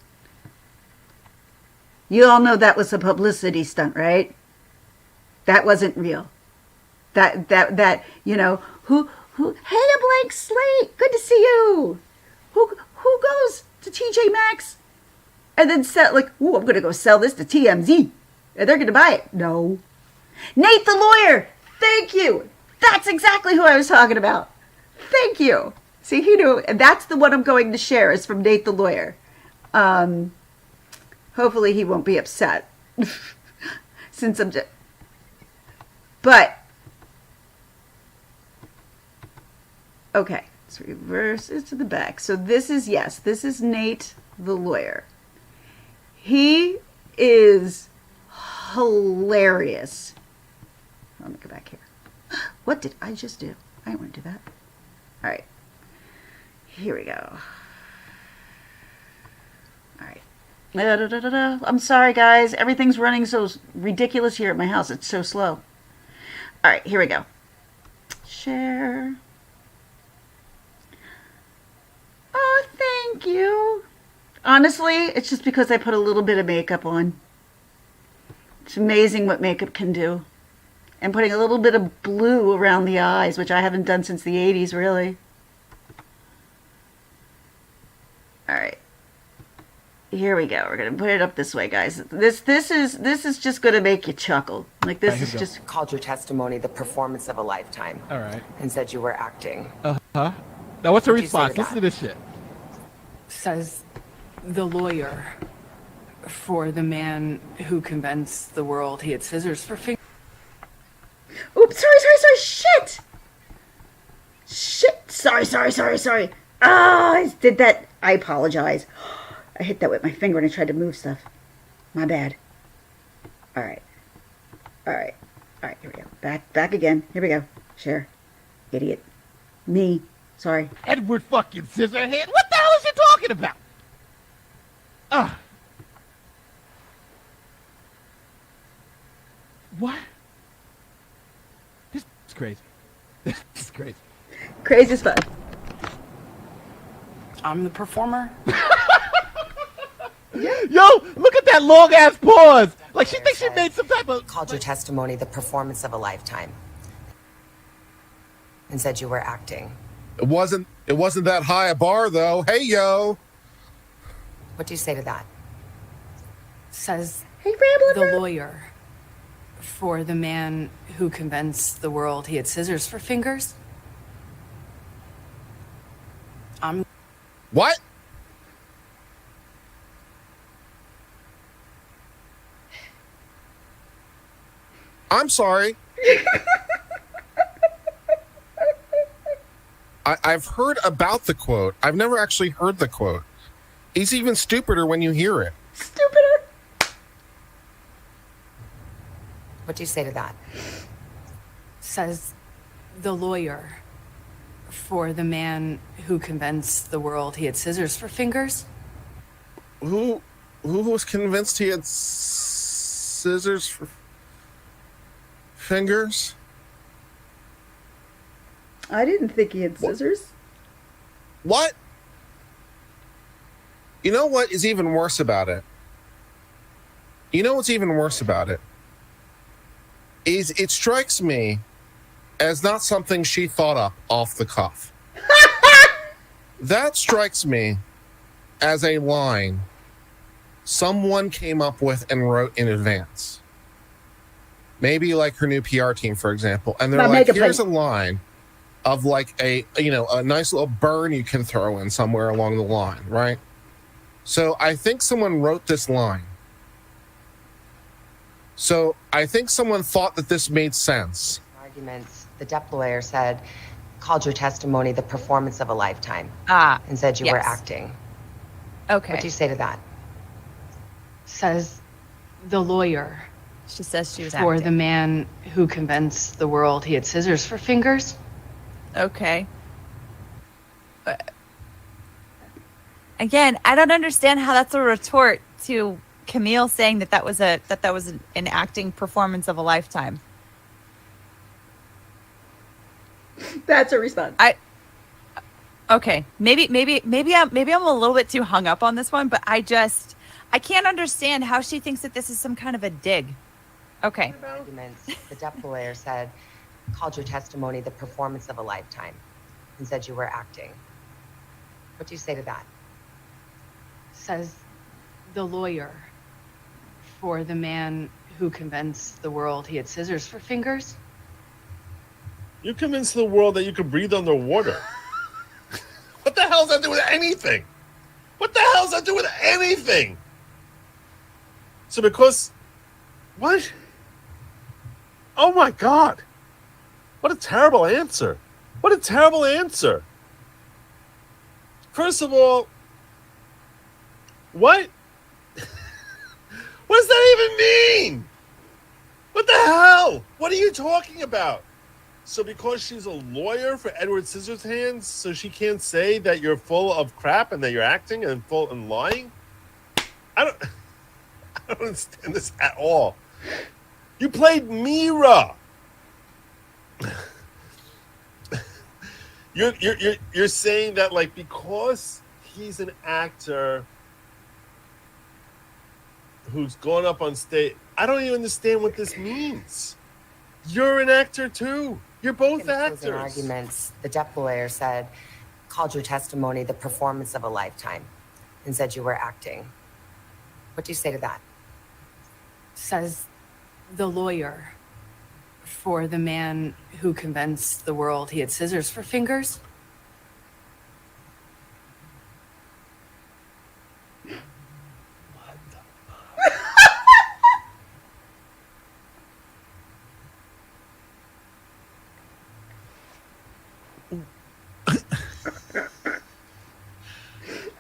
Speaker 1: You all know that was a publicity stunt, right? That wasn't real. That you know, who hey, a blank slate, good to see you. Who goes to TJ Maxx and then sell, like, ooh, I'm gonna go sell this to TMZ and they're gonna buy it? No. Nate the lawyer, thank you. That's exactly who I was talking about. Thank you. See, he knew, and that's the one I'm going to share, is from Nate the lawyer. Hopefully he won't be upset since I'm just, but okay, let's reverse it to the back. So this is, yes, this is Nate the lawyer. He is hilarious. Let me go back here. What did I just do? I didn't want to do that. All right, here we go. All right. I'm sorry, guys. Everything's running so ridiculous here at my house. It's so slow. All right, here we go. Share. Oh, thank you. Honestly, it's just because I put a little bit of makeup on. It's amazing what makeup can do. And putting a little bit of blue around the eyes, which I haven't done since the 80s, really. All right. Here we go. We're gonna put it up this way, guys. This is just gonna make you chuckle. Like this is just.
Speaker 9: Called your testimony the performance of a lifetime.
Speaker 10: All right.
Speaker 9: And said you were acting.
Speaker 10: Now what's her
Speaker 9: What'd you say
Speaker 10: response?
Speaker 9: to
Speaker 10: Listen to this shit.
Speaker 11: Says the lawyer for the man who convinced the world he had scissors for fingers.
Speaker 1: Oops! Sorry. Shit! Sorry. Ah, I did that. I apologize. I hit that with my finger and I tried to move stuff. My bad. All right. Here we go. Back again. Here we go. Share. Idiot. Me. Sorry.
Speaker 10: Edward fucking Scissorhands. What the hell is he talking about? What? This is crazy. This is crazy.
Speaker 1: Crazy as fuck.
Speaker 11: I'm the performer.
Speaker 10: Yo, look at that long ass pause. Like she thinks she made some type of.
Speaker 9: Called your testimony the performance of a lifetime. And said you were acting.
Speaker 2: It wasn't that high a bar though. Hey yo.
Speaker 9: What do you say to that?
Speaker 11: Says
Speaker 1: Hey, Rambler.
Speaker 11: the lawyer for the man who convinced the world he had scissors for fingers. I'm
Speaker 2: What? I'm sorry. I've heard about the quote. I've never actually heard the quote. It's even stupider when you hear it.
Speaker 1: Stupider.
Speaker 9: What do you say to that?
Speaker 11: says the lawyer for the man who convinced the world he had scissors for fingers.
Speaker 2: Who was convinced he had scissors for fingers?
Speaker 1: I didn't think he had scissors.
Speaker 2: What? You know what is even worse about it? You know what's even worse about it? Is it strikes me as not something she thought up off the cuff. That strikes me as a line someone came up with and wrote in advance. Maybe like her new PR team, for example. And they're like, here's a line of like a nice little burn you can throw in somewhere along the line, right? So I think someone wrote this line. So I think someone thought that this made sense.
Speaker 9: Arguments. The DEP lawyer said, called your testimony the performance of a lifetime. And said you were acting.
Speaker 3: Okay.
Speaker 9: What do you say to that?
Speaker 11: Says the lawyer.
Speaker 3: She says she was
Speaker 11: for
Speaker 3: acting.
Speaker 11: the man who convinced the world he had scissors for fingers.
Speaker 3: Okay. Again, I don't understand how that's a retort to Camille saying that was an acting performance of a lifetime.
Speaker 1: That's a response.
Speaker 3: Okay, maybe I'm a little bit too hung up on this one, but I can't understand how she thinks that this is some kind of a dig. Okay.
Speaker 9: Arguments. The DEP lawyer said, called your testimony the performance of a lifetime, and said you were acting. What do you say to that?
Speaker 11: Says the lawyer for the man who convinced the world he had scissors for fingers.
Speaker 2: You convinced the world that you could breathe underwater. What the hell does that do with anything? What the hell does that do with anything? So because... What? Oh my God. What a terrible answer. What a terrible answer. First of all, what? What does that even mean? What the hell? What are you talking about? So because she's a lawyer for Edward Scissorhands, so she can't say that you're full of crap and that you're acting and full and lying? I don't understand this at all. You played Mira. You're saying that like because he's an actor who's gone up on stage. I don't even understand what this means. You're an actor too. You're both actors.
Speaker 9: In arguments, the DEP lawyer said, called your testimony the performance of a lifetime, and said you were acting. What do you say to that?
Speaker 11: Says the lawyer for the man who convinced the world he had scissors for fingers.
Speaker 1: I'm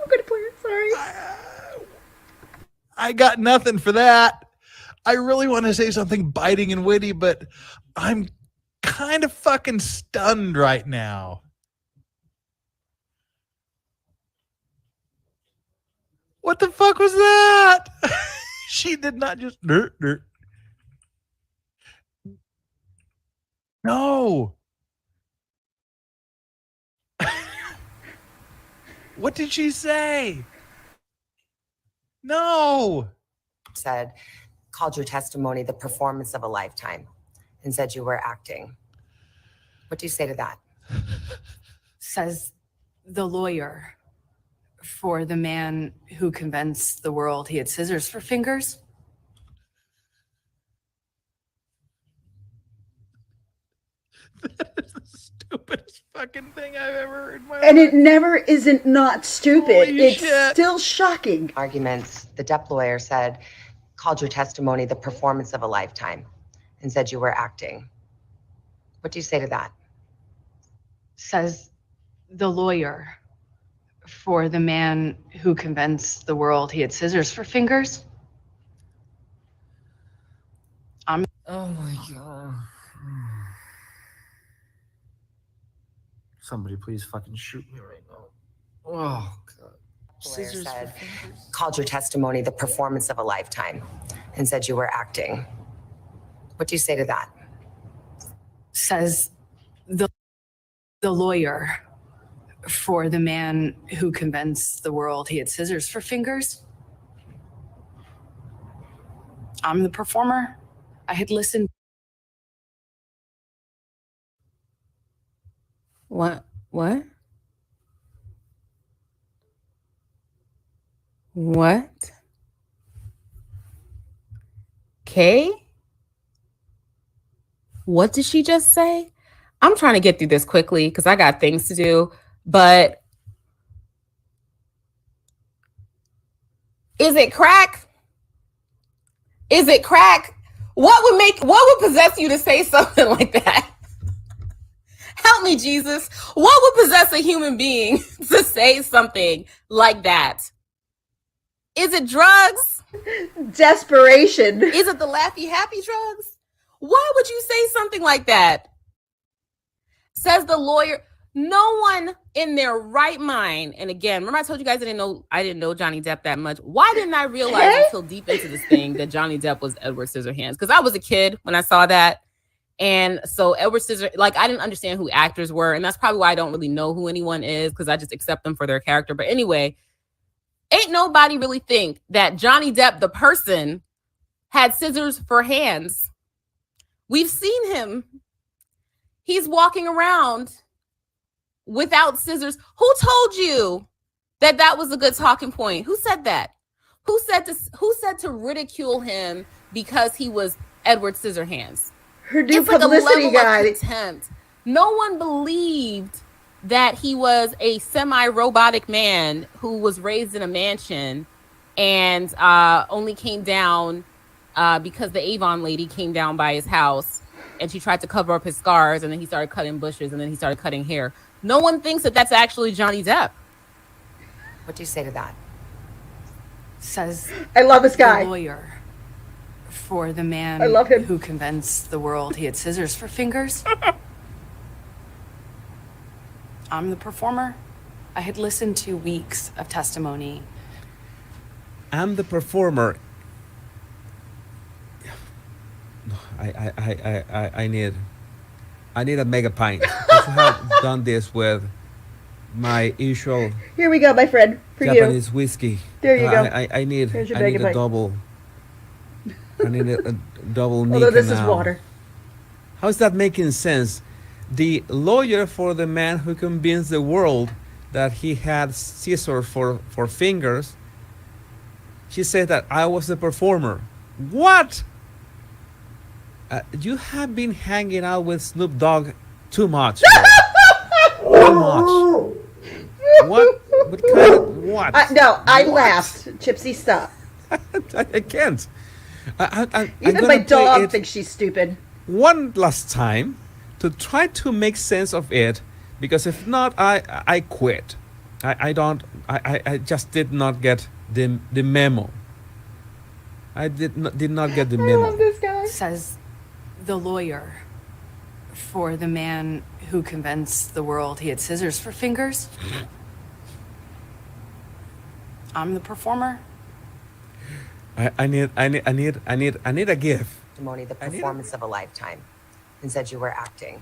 Speaker 1: gonna play it. Sorry.
Speaker 10: I got nothing for that. I really want to say something biting and witty, but I'm kind of fucking stunned right now. What the fuck was that? She did not just dirt. No. What did she say? No.
Speaker 9: Said, called your testimony the performance of a lifetime and said you were acting. What do you say to that?
Speaker 11: Says the lawyer for the man who convinced the world he had scissors for fingers.
Speaker 10: That is the stupidest fucking thing I've ever heard in my
Speaker 1: And
Speaker 10: life.
Speaker 1: it never isn't not stupid.
Speaker 10: Holy
Speaker 1: It's
Speaker 10: shit.
Speaker 1: still shocking.
Speaker 9: Arguments, the DEP lawyer said, called your testimony the performance of a lifetime and said you were acting. What do you say to that?
Speaker 11: Says the lawyer for the man who convinced the world he had scissors for fingers.
Speaker 12: Oh my god. Somebody please fucking shoot me right now. Oh god.
Speaker 9: Lawyer said, called your testimony the performance of a lifetime and said you were acting. What do you say to that?
Speaker 11: Says the lawyer for the man who convinced the world he had scissors for fingers. I'm the performer. I had listened.
Speaker 13: What? What? What? Kay? What did she just say? I'm trying to get through this quickly because I got things to do, but is it crack? Is it crack? What would possess you to say something like that? Help me, Jesus. What would possess a human being to say something like that? Is it drugs?
Speaker 1: Desperation.
Speaker 13: Is it the laffy happy drugs? Why would you say something like that? Says the lawyer. No one in their right mind, and again, remember I told you guys I didn't know Johnny Depp that much. Why didn't I realize until deep into this thing that Johnny Depp was Edward Scissorhands? Because I was a kid when I saw that. And so Edward Scissorhands, like I didn't understand who actors were. And that's probably why I don't really know who anyone is, because I just accept them for their character. But anyway, ain't nobody really think that Johnny Depp, the person, had scissors for hands. We've seen him. He's walking around without scissors. Who told you that was a good talking point? Who said that? Who said to ridicule him because he was Edward Scissorhands?
Speaker 1: Her new
Speaker 13: It's like
Speaker 1: publicity
Speaker 13: a level
Speaker 1: guy.
Speaker 13: of contempt. No one believed that he was a semi-robotic man who was raised in a mansion and only came down because the Avon lady came down by his house and she tried to cover up his scars, and then he started cutting bushes, and then he started cutting hair. No one thinks that that's actually Johnny Depp.
Speaker 9: What do you say to that?
Speaker 11: Says
Speaker 1: I love this guy.
Speaker 11: the lawyer for the man
Speaker 1: I love him.
Speaker 11: who convinced the world he had scissors for fingers. I'm the performer. I had listened to weeks of testimony.
Speaker 14: I'm the performer. I need a mega pint. I have done this with my usual
Speaker 1: Here we go, my friend. For
Speaker 14: Japanese
Speaker 1: you.
Speaker 14: whiskey.
Speaker 1: There you go.
Speaker 14: I need
Speaker 1: Here's your
Speaker 14: I need
Speaker 1: mega
Speaker 14: a
Speaker 1: pint.
Speaker 14: double. I need a double
Speaker 1: Although
Speaker 14: Nika
Speaker 1: this is
Speaker 14: now.
Speaker 1: water.
Speaker 14: How's that making sense? The lawyer for the man who convinced the world that he had scissors for fingers She said that I was the performer. What? You have been hanging out with Snoop Dogg too much. Too much. What? What kind of what?
Speaker 1: No, I
Speaker 14: What?
Speaker 1: laughed. Chipsy, stop.
Speaker 14: I can't. I'm
Speaker 1: Even
Speaker 14: gonna
Speaker 1: my
Speaker 14: play
Speaker 1: dog
Speaker 14: it
Speaker 1: thinks she's stupid.
Speaker 14: one last time to try to make sense of it, because if not, I quit. I just did not get the memo. I did not get the memo.
Speaker 1: This guy
Speaker 11: says the lawyer for the man who convinced the world he had scissors for fingers. I'm the performer.
Speaker 14: I need a gift.
Speaker 9: Testimony, the performance of a lifetime, and said you were acting.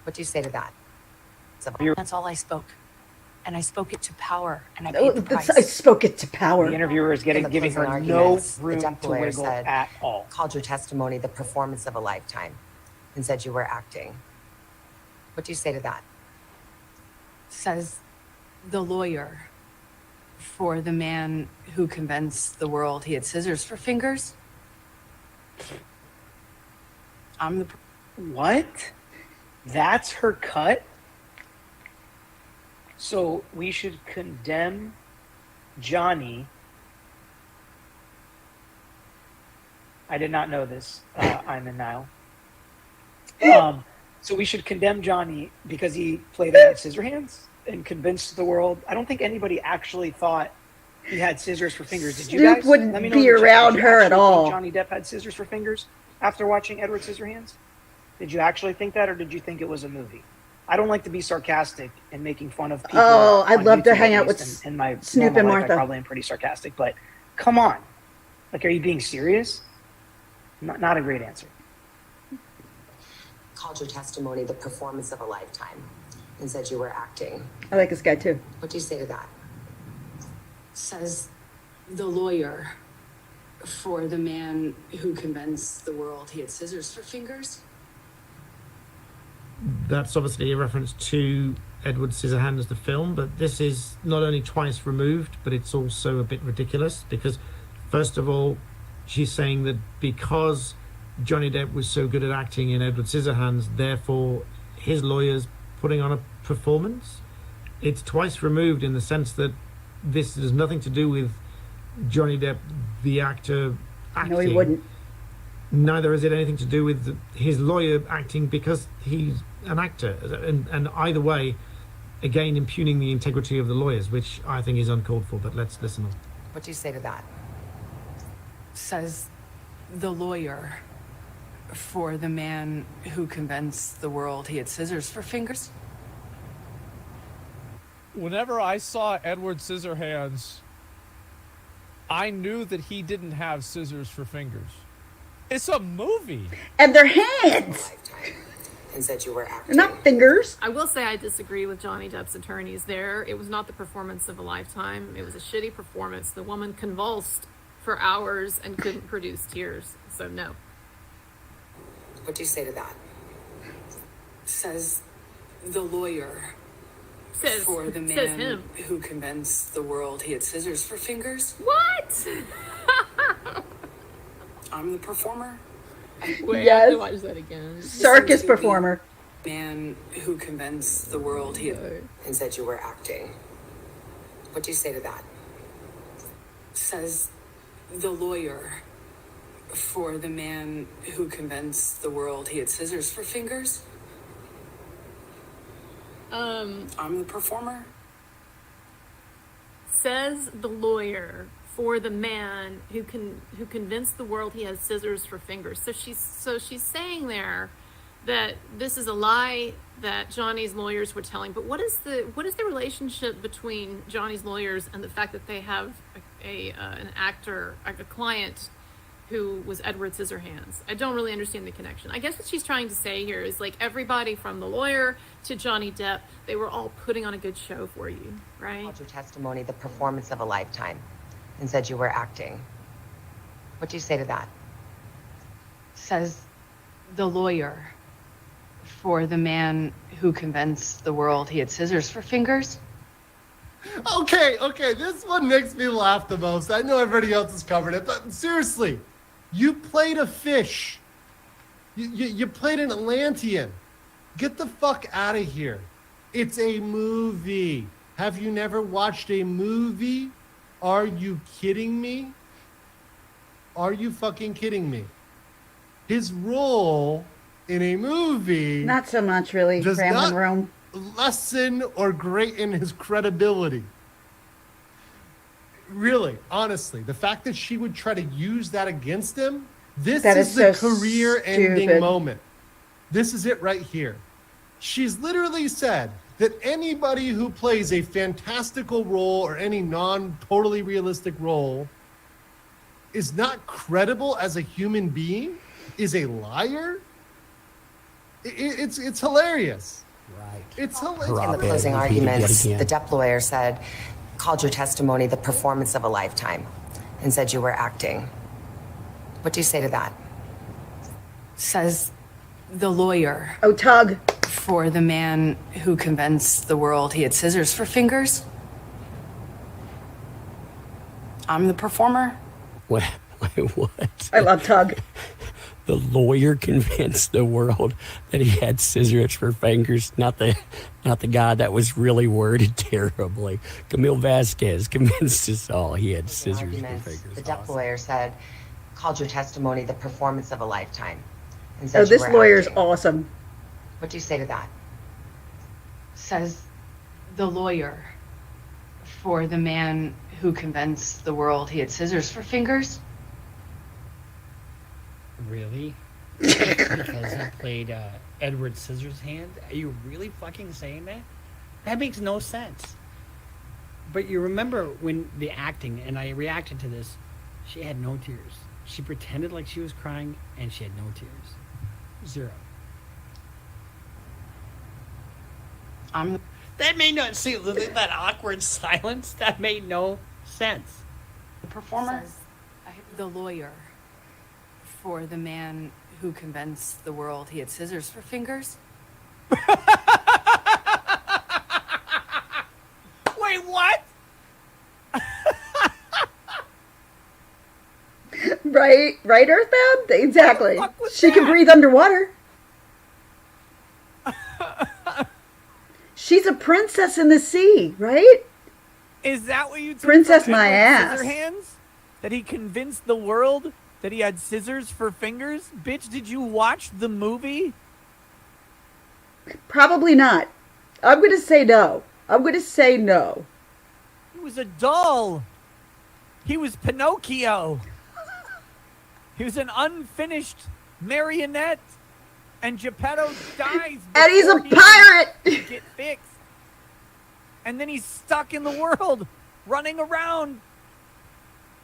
Speaker 9: What do you say to that?
Speaker 11: That's all I spoke. And I spoke it to power, and I
Speaker 1: Oh,
Speaker 11: paid the price.
Speaker 1: I spoke it to power.
Speaker 4: The interviewer is
Speaker 9: In the
Speaker 4: giving her
Speaker 9: closing
Speaker 4: no
Speaker 9: arguments, the
Speaker 4: room
Speaker 9: deaf
Speaker 4: to
Speaker 9: lawyer
Speaker 4: wiggle
Speaker 9: said,
Speaker 4: at all.
Speaker 9: called your testimony the performance of a lifetime, and said you were acting. What do you say to that?
Speaker 11: Says the lawyer for the man who convinced the world he had scissors for fingers. I'm the
Speaker 15: What? That's her cut? So we should condemn Johnny. I did not know this. I'm in Nile. So we should condemn Johnny because he played at Scissorhands and convinced the world. I don't think anybody actually thought he had scissors for fingers. Did you
Speaker 1: Snoop
Speaker 15: guys?
Speaker 1: wouldn't
Speaker 15: Let me know
Speaker 1: be
Speaker 15: in the chat.
Speaker 1: around
Speaker 15: Did you
Speaker 1: her at
Speaker 15: actually
Speaker 1: all.
Speaker 15: think Johnny Depp had scissors for fingers after watching Edward Scissorhands? Did you actually think that, or did you think it was a movie? I don't like to be sarcastic and making fun of people.
Speaker 1: Oh, I'd
Speaker 15: on
Speaker 1: love to
Speaker 15: YouTube,
Speaker 1: hang
Speaker 15: at
Speaker 1: out with
Speaker 15: least. In my
Speaker 1: Snoop
Speaker 15: normal
Speaker 1: and
Speaker 15: life,
Speaker 1: Martha.
Speaker 15: I probably am pretty sarcastic, but come on. Like, are you being serious? Not a great answer.
Speaker 9: Called your testimony the performance of a lifetime, and said you were acting.
Speaker 1: I like this guy too.
Speaker 9: What do you say to that?
Speaker 11: says the lawyer for the man who convinced the world he had scissors for fingers.
Speaker 16: That's obviously a reference to Edward Scissorhands, the film, but this is not only twice removed, but it's also a bit ridiculous because, first of all, she's saying that because Johnny Depp was so good at acting in Edward Scissorhands, therefore his lawyer's putting on a performance. It's twice removed in the sense that this has nothing to do with Johnny Depp, the actor, acting.
Speaker 1: No, he wouldn't.
Speaker 16: Neither has it anything to do with his lawyer acting because he's an actor. And either way, again, impugning the integrity of the lawyers, which I think is uncalled for, but let's listen on.
Speaker 9: What do you say to that?
Speaker 11: Says the lawyer for the man who convinced the world he had scissors for fingers.
Speaker 17: Whenever I saw Edward Scissorhands, I knew that he didn't have scissors for fingers. It's a movie.
Speaker 1: And their hands.
Speaker 9: And said you were acting.
Speaker 1: They're not fingers.
Speaker 18: I will say I disagree with Johnny Depp's attorneys there. It was not the performance of a lifetime. It was a shitty performance. The woman convulsed for hours and couldn't produce tears. So no.
Speaker 9: What do you say to that?
Speaker 11: Says the lawyer
Speaker 18: Says-
Speaker 11: for the
Speaker 18: says
Speaker 11: man
Speaker 18: him.
Speaker 11: who convinced the world he had scissors for fingers.
Speaker 18: What?
Speaker 11: I'm the performer.
Speaker 18: Wait, I
Speaker 1: Yes.
Speaker 18: have to watch that again.
Speaker 1: Circus performer.
Speaker 11: Man who convinced the world he had
Speaker 9: And said you were acting. What do you say to that?
Speaker 11: says the lawyer for the man who convinced the world he had scissors for fingers. I'm the performer.
Speaker 18: Says the lawyer for the man who convinced the world he has scissors for fingers. So she's saying there that this is a lie that Johnny's lawyers were telling. But what is the relationship between Johnny's lawyers and the fact that they have an actor, a client who was Edward Scissorhands? I don't really understand the connection. I guess what she's trying to say here is like everybody from the lawyer to Johnny Depp, they were all putting on a good show for you, right?
Speaker 9: Called your testimony the performance of a lifetime, and said you were acting. What do you say to that?
Speaker 11: Says the lawyer for the man who convinced the world he had scissors for fingers.
Speaker 19: Okay, this one makes me laugh the most. I know everybody else has covered it, but seriously, you played a fish. You played an Atlantean. Get the fuck out of here. It's a movie. Have you never watched a movie? Are you kidding me? Are you fucking kidding me? His role in a movie
Speaker 1: Not so much, really,
Speaker 19: does
Speaker 1: Ramblin'
Speaker 19: not
Speaker 1: Rome.
Speaker 19: lessen or greaten his credibility. Really, honestly, the fact that she would try to use that against him, this
Speaker 1: That
Speaker 19: is
Speaker 1: is
Speaker 19: the
Speaker 1: so
Speaker 19: career-ending
Speaker 1: stupid.
Speaker 19: moment. This is it right here. She's literally said that anybody who plays a fantastical role or any non-totally realistic role is not credible as a human being, is a liar. It's hilarious.
Speaker 12: Right.
Speaker 19: It's hilarious.
Speaker 9: In the closing arguments, the Depp lawyer said, called your testimony the performance of a lifetime and said you were acting. What do you say to that?
Speaker 11: Says the lawyer.
Speaker 1: Oh, Tug.
Speaker 11: For the man who convinced the world he had scissors for fingers. I'm the performer.
Speaker 12: Wait, what?
Speaker 1: I love Tug.
Speaker 12: The lawyer convinced the world that he had scissors for fingers, not the guy that was really worded terribly. Camille Vasquez convinced us all he had scissors for
Speaker 9: Arguments,
Speaker 12: fingers.
Speaker 9: the Depp lawyer said, called your testimony the performance of a lifetime and
Speaker 1: Oh,
Speaker 9: said you
Speaker 1: this
Speaker 9: were
Speaker 1: lawyer's
Speaker 9: acting.
Speaker 1: awesome.
Speaker 9: What do you say to that?
Speaker 11: Says the lawyer. For the man who convinced the world he had scissors for fingers.
Speaker 20: Really? Because he played Edward Scissorhands? Are you really fucking saying that? That makes no sense. But you remember when the acting, and I reacted to this, she had no tears. She pretended like she was crying, and she had no tears. Zero. That made no see that awkward silence. That made no sense.
Speaker 11: The performer. The lawyer. For the man who convinced the world he had scissors for fingers.
Speaker 20: Wait, what?
Speaker 1: Right, Earthbound? Exactly. She can breathe underwater. She's a princess in the sea, right?
Speaker 21: Is that what you took
Speaker 1: Princess
Speaker 21: from
Speaker 1: my
Speaker 21: Edward
Speaker 1: ass.
Speaker 21: Scissorhands? That he convinced the world that he had scissors for fingers? Bitch, did you watch the movie?
Speaker 1: Probably not. I'm going to say no. I'm going to say no.
Speaker 21: He was a doll. He was Pinocchio. He was an unfinished marionette. And Geppetto dies.
Speaker 1: And he's a
Speaker 21: before he
Speaker 1: pirate!
Speaker 21: can Get fixed. And then he's stuck in the world, running around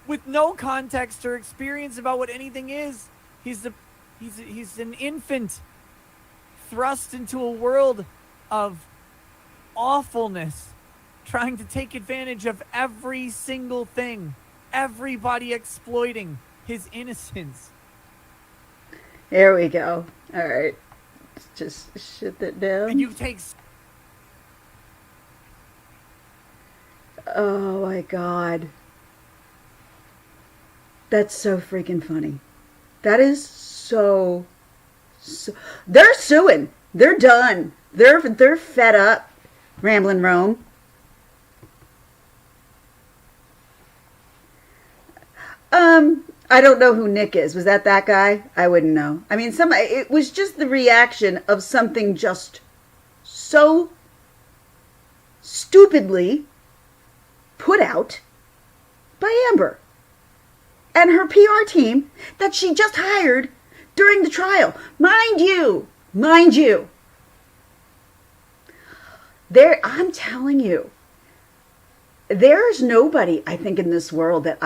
Speaker 21: with no context or experience about what anything is. He's an infant thrust into a world of awfulness, trying to take advantage of every single thing, everybody exploiting his innocence.
Speaker 1: There we go. All right. Just shut that down.
Speaker 21: And you take...
Speaker 1: Oh my God. That's so freaking funny. That is so they're suing. They're done. They're fed up. Ramblin' Rome. I don't know who Nick is. Was that guy? I wouldn't know. I mean, it was just the reaction of something just so stupidly put out by Amber and her PR team that she just hired during the trial. Mind you, I'm telling you, there's nobody, I think, in this world that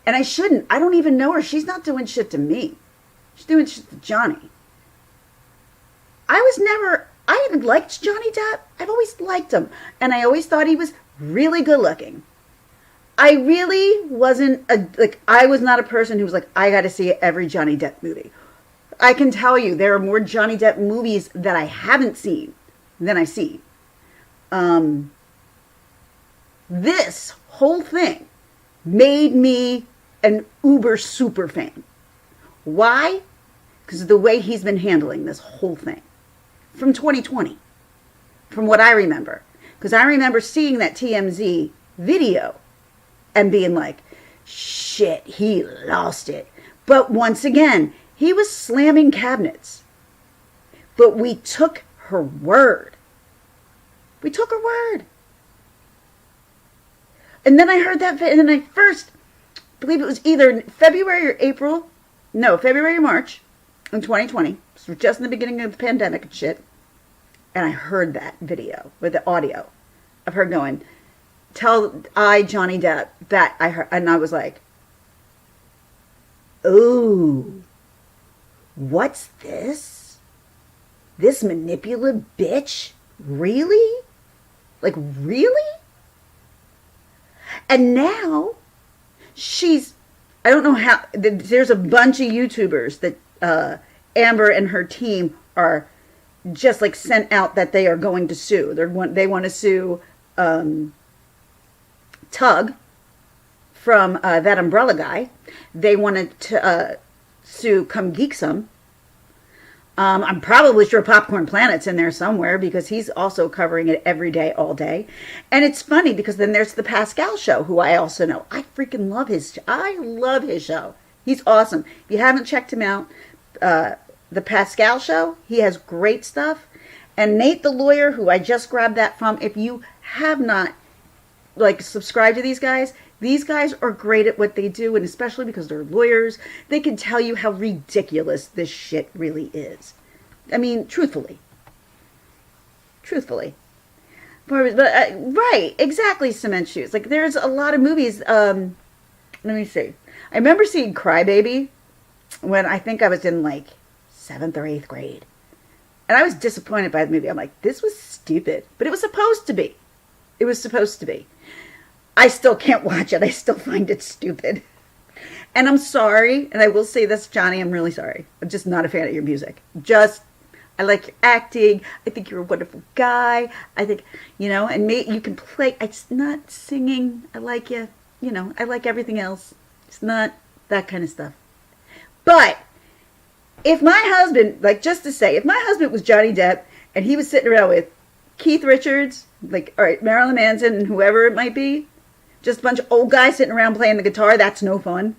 Speaker 1: and I shouldn't. I don't even know her. She's not doing shit to me. She's doing shit to Johnny. I liked Johnny Depp. I've always liked him. And I always thought he was really good looking. I really wasn't, I was not a person who was like, I got to see every Johnny Depp movie. I can tell you there are more Johnny Depp movies that I haven't seen than I've seen. This whole thing made me an uber super fan. Why? Because of the way he's been handling this whole thing from 2020, from what I remember. Because I remember seeing that TMZ video and being like, shit, he lost it. But once again, he was slamming cabinets. But we took her word. We took her word. And then I heard that, and then I first believe it was either February or April. No, February or March in 2020. So just in the beginning of the pandemic and shit. And I heard that video with the audio of her going, tell Johnny Depp that I heard. And I was like, ooh, what's this? This manipulative bitch? Really? Like, really? And now she's, I don't know how, there's a bunch of YouTubers that Amber and her team are just like sent out that they are going to sue. They want to sue Tug from That Umbrella Guy. They wanted to sue Come Geek Some. I'm probably sure Popcorn Planet's in there somewhere because he's also covering it every day, all day. And it's funny because then there's the Pascal Show, who I also know. I freaking love I love his show. He's awesome. If you haven't checked him out, the Pascal Show, he has great stuff. And Nate the Lawyer, who I just grabbed that from, if you have not subscribed to these guys are great at what they do, and especially because they're lawyers, they can tell you how ridiculous this shit really is. I mean, truthfully. But, right, exactly, Cement Shoes. Like, there's a lot of movies, let me see. I remember seeing Crybaby when I think I was in, 7th or 8th grade. And I was disappointed by the movie. I'm like, this was stupid. But it was supposed to be. I still can't watch it. I still find it stupid. And I'm sorry, and I will say this, Johnny, I'm really sorry. I'm just not a fan of your music. I like your acting. I think you're a wonderful guy. I think, and you can play. It's not singing. I like you. I like everything else. It's not that kind of stuff. But if my husband, if my husband was Johnny Depp and he was sitting around with Keith Richards, all right, Marilyn Manson and whoever it might be, just a bunch of old guys sitting around playing the guitar, that's no fun.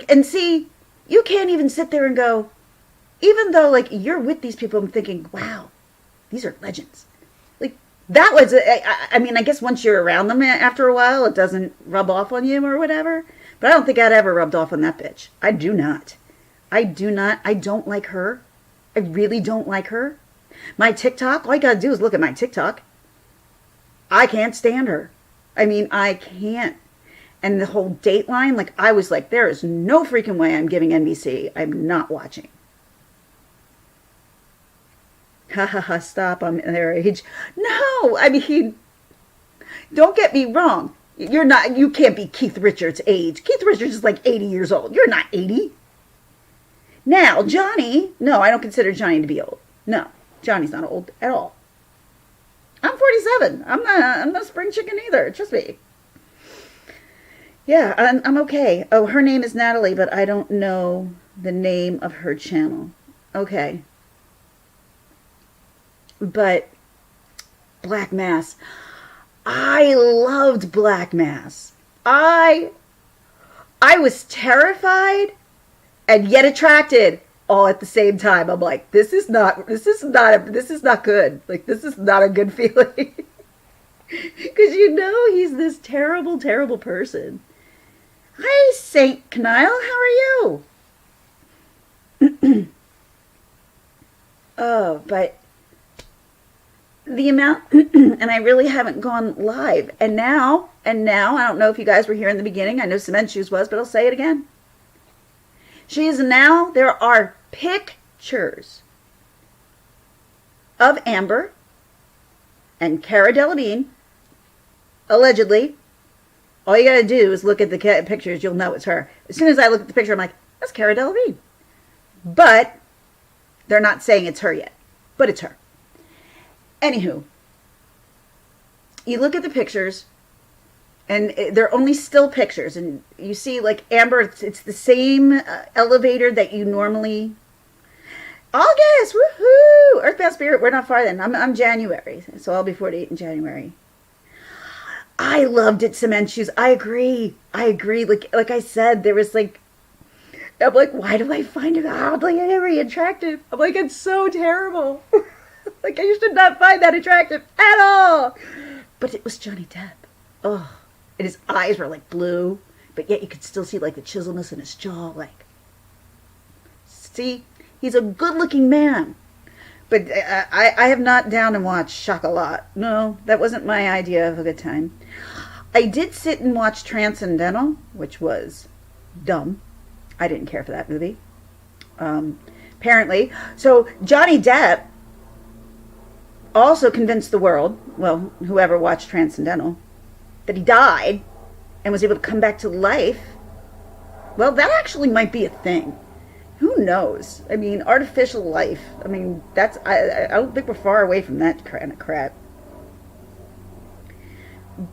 Speaker 1: And see, you can't even sit there and go, even though, you're with these people, I'm thinking, wow, these are legends. That was, I guess once you're around them after a while, it doesn't rub off on you or whatever. But I don't think I'd ever rubbed off on that bitch. I do not. I don't like her. I really don't like her. My TikTok, all you gotta do is look at my TikTok. I can't stand her. I can't. And the whole Dateline, I was like, there is no freaking way I'm giving NBC. I'm not watching. Ha ha ha, stop, I'm their age. No, don't get me wrong. You can't be Keith Richards' age. Keith Richards is 80 years old. You're not 80. Now, Johnny, no, I don't consider Johnny to be old. No, Johnny's not old at all. I'm 47. I'm not a spring chicken either. Trust me. Yeah, I'm okay. Oh, her name is Natalie, but I don't know the name of her channel. Okay. But Black Mass. I loved Black Mass. I was terrified and yet attracted all at the same time. I'm like, this is not good. This is not a good feeling. Because he's this terrible, terrible person. Hi, Saint Knile, how are you? Oh, but the amount, and I really haven't gone live. And now, I don't know if you guys were here in the beginning. I know Cement Shoes was, but I'll say it again. There are pictures of Amber and Cara Delevingne, allegedly. All you gotta do is look at the pictures, you'll know it's her. As soon as I look at the picture, I'm like, that's Cara Delevingne. But they're not saying it's her yet, but it's her. Anywho, you look at the pictures, and they're only still pictures, and you see like Amber, it's the same elevator that you normally. August, woohoo! Earthbound Spirit, we're not far then. I'm January, so I'll be 48 in January. I loved it, cement shoes. I agree. Like I said, there was like, I'm like, why do I find it oddly very attractive? I'm like, it's so terrible. Like, I should not find that attractive at all. But it was Johnny Depp. Oh, and his eyes were like blue, but yet you could still see like the chiselness in his jaw. Like, see, he's a good-looking man. But I have not down and watched Chocolat. No, that wasn't my idea of a good time. I did sit and watch Transcendental, which was dumb. I didn't care for that movie. Apparently. So Johnny Depp also convinced the world, well, whoever watched Transcendental, that he died and was able to come back to life. Well, that actually might be a thing. Who knows? I mean, artificial life. I mean, that's, I don't think we're far away from that kind of crap.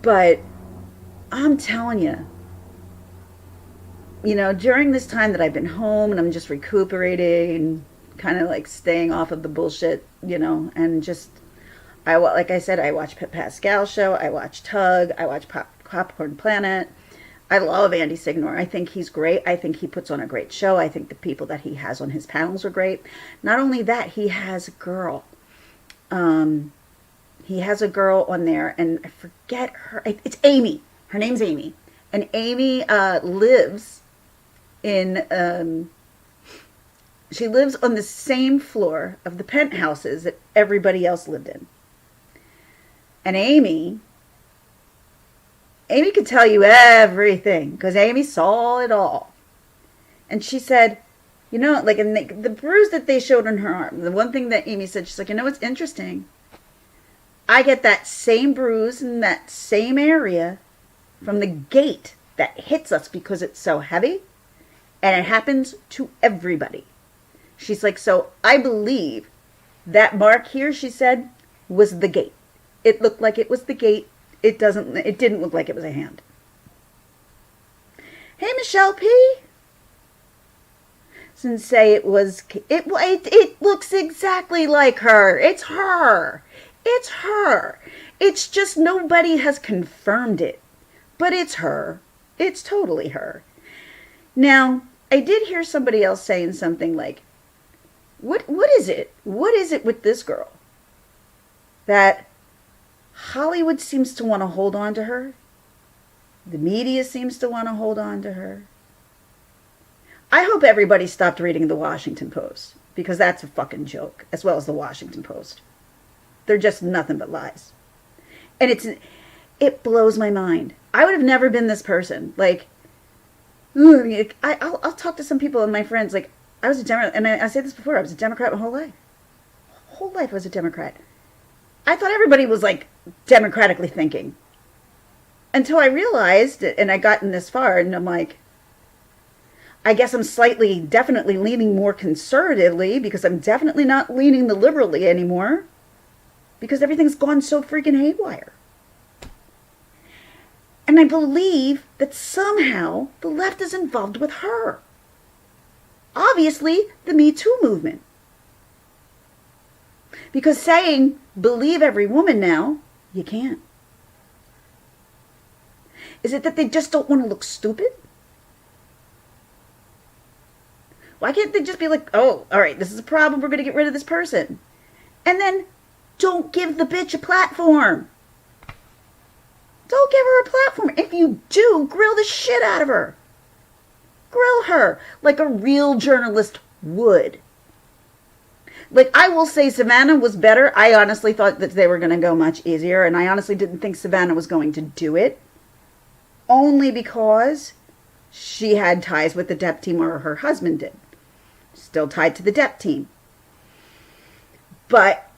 Speaker 1: But I'm telling you, during this time that I've been home and I'm just recuperating and kind of like staying off of the bullshit, and just, like I said, I watch Pip Pascal show, I watch Tug, I watch Popcorn Planet. I love Andy Signor. I think he's great. I think he puts on a great show. I think the people that he has on his panels are great. Not only that, he has a girl. He has a girl on there, and I forget her. It's Amy. Her name's Amy. And Amy lives in, she lives on the same floor of the penthouses that everybody else lived in. And Amy could tell you everything because Amy saw it all. And she said, like in the bruise that they showed on her arm, the one thing that Amy said, she's like, what's interesting? I get that same bruise in that same area from the gate that hits us because it's so heavy. And it happens to everybody. She's like, so I believe that mark here, she said, was the gate. It looked like it was the gate. It didn't look like it was a hand. Hey, Michelle P. Didn't say it was, it looks exactly like her. It's her. It's her. It's just nobody has confirmed it. But it's her. It's totally her. Now, I did hear somebody else saying something like, what is it? What is it with this girl? That Hollywood seems to want to hold on to her. The media seems to want to hold on to her. I hope everybody stopped reading the Washington Post, because that's a fucking joke, as well as the Washington Post. They're just nothing but lies. And it blows my mind. I would have never been this person. Like, I'll talk to some people and my friends, like, I was a Democrat, and I said this before, I was a Democrat my whole life. Whole life I was a Democrat. I thought everybody was, like, democratically thinking. Until I realized, and I gotten this far, and I'm like, I guess I'm definitely leaning more conservatively, because I'm definitely not leaning the liberally anymore, because everything's gone so freaking haywire. And I believe that somehow the left is involved with her. Obviously, the Me Too movement. Because saying, believe every woman now, you can't. Is it that they just don't want to look stupid? Why can't they just be like, oh, all right, this is a problem, we're going to get rid of this person. And then don't give the bitch a platform. Don't give her a platform. If you do, grill the shit out of her. Grill her like a real journalist would. Like, I will say Savannah was better. I honestly thought that they were going to go much easier, and I honestly didn't think Savannah was going to do it. Only because she had ties with the Depp team, or her husband did. Still tied to the Depp team. But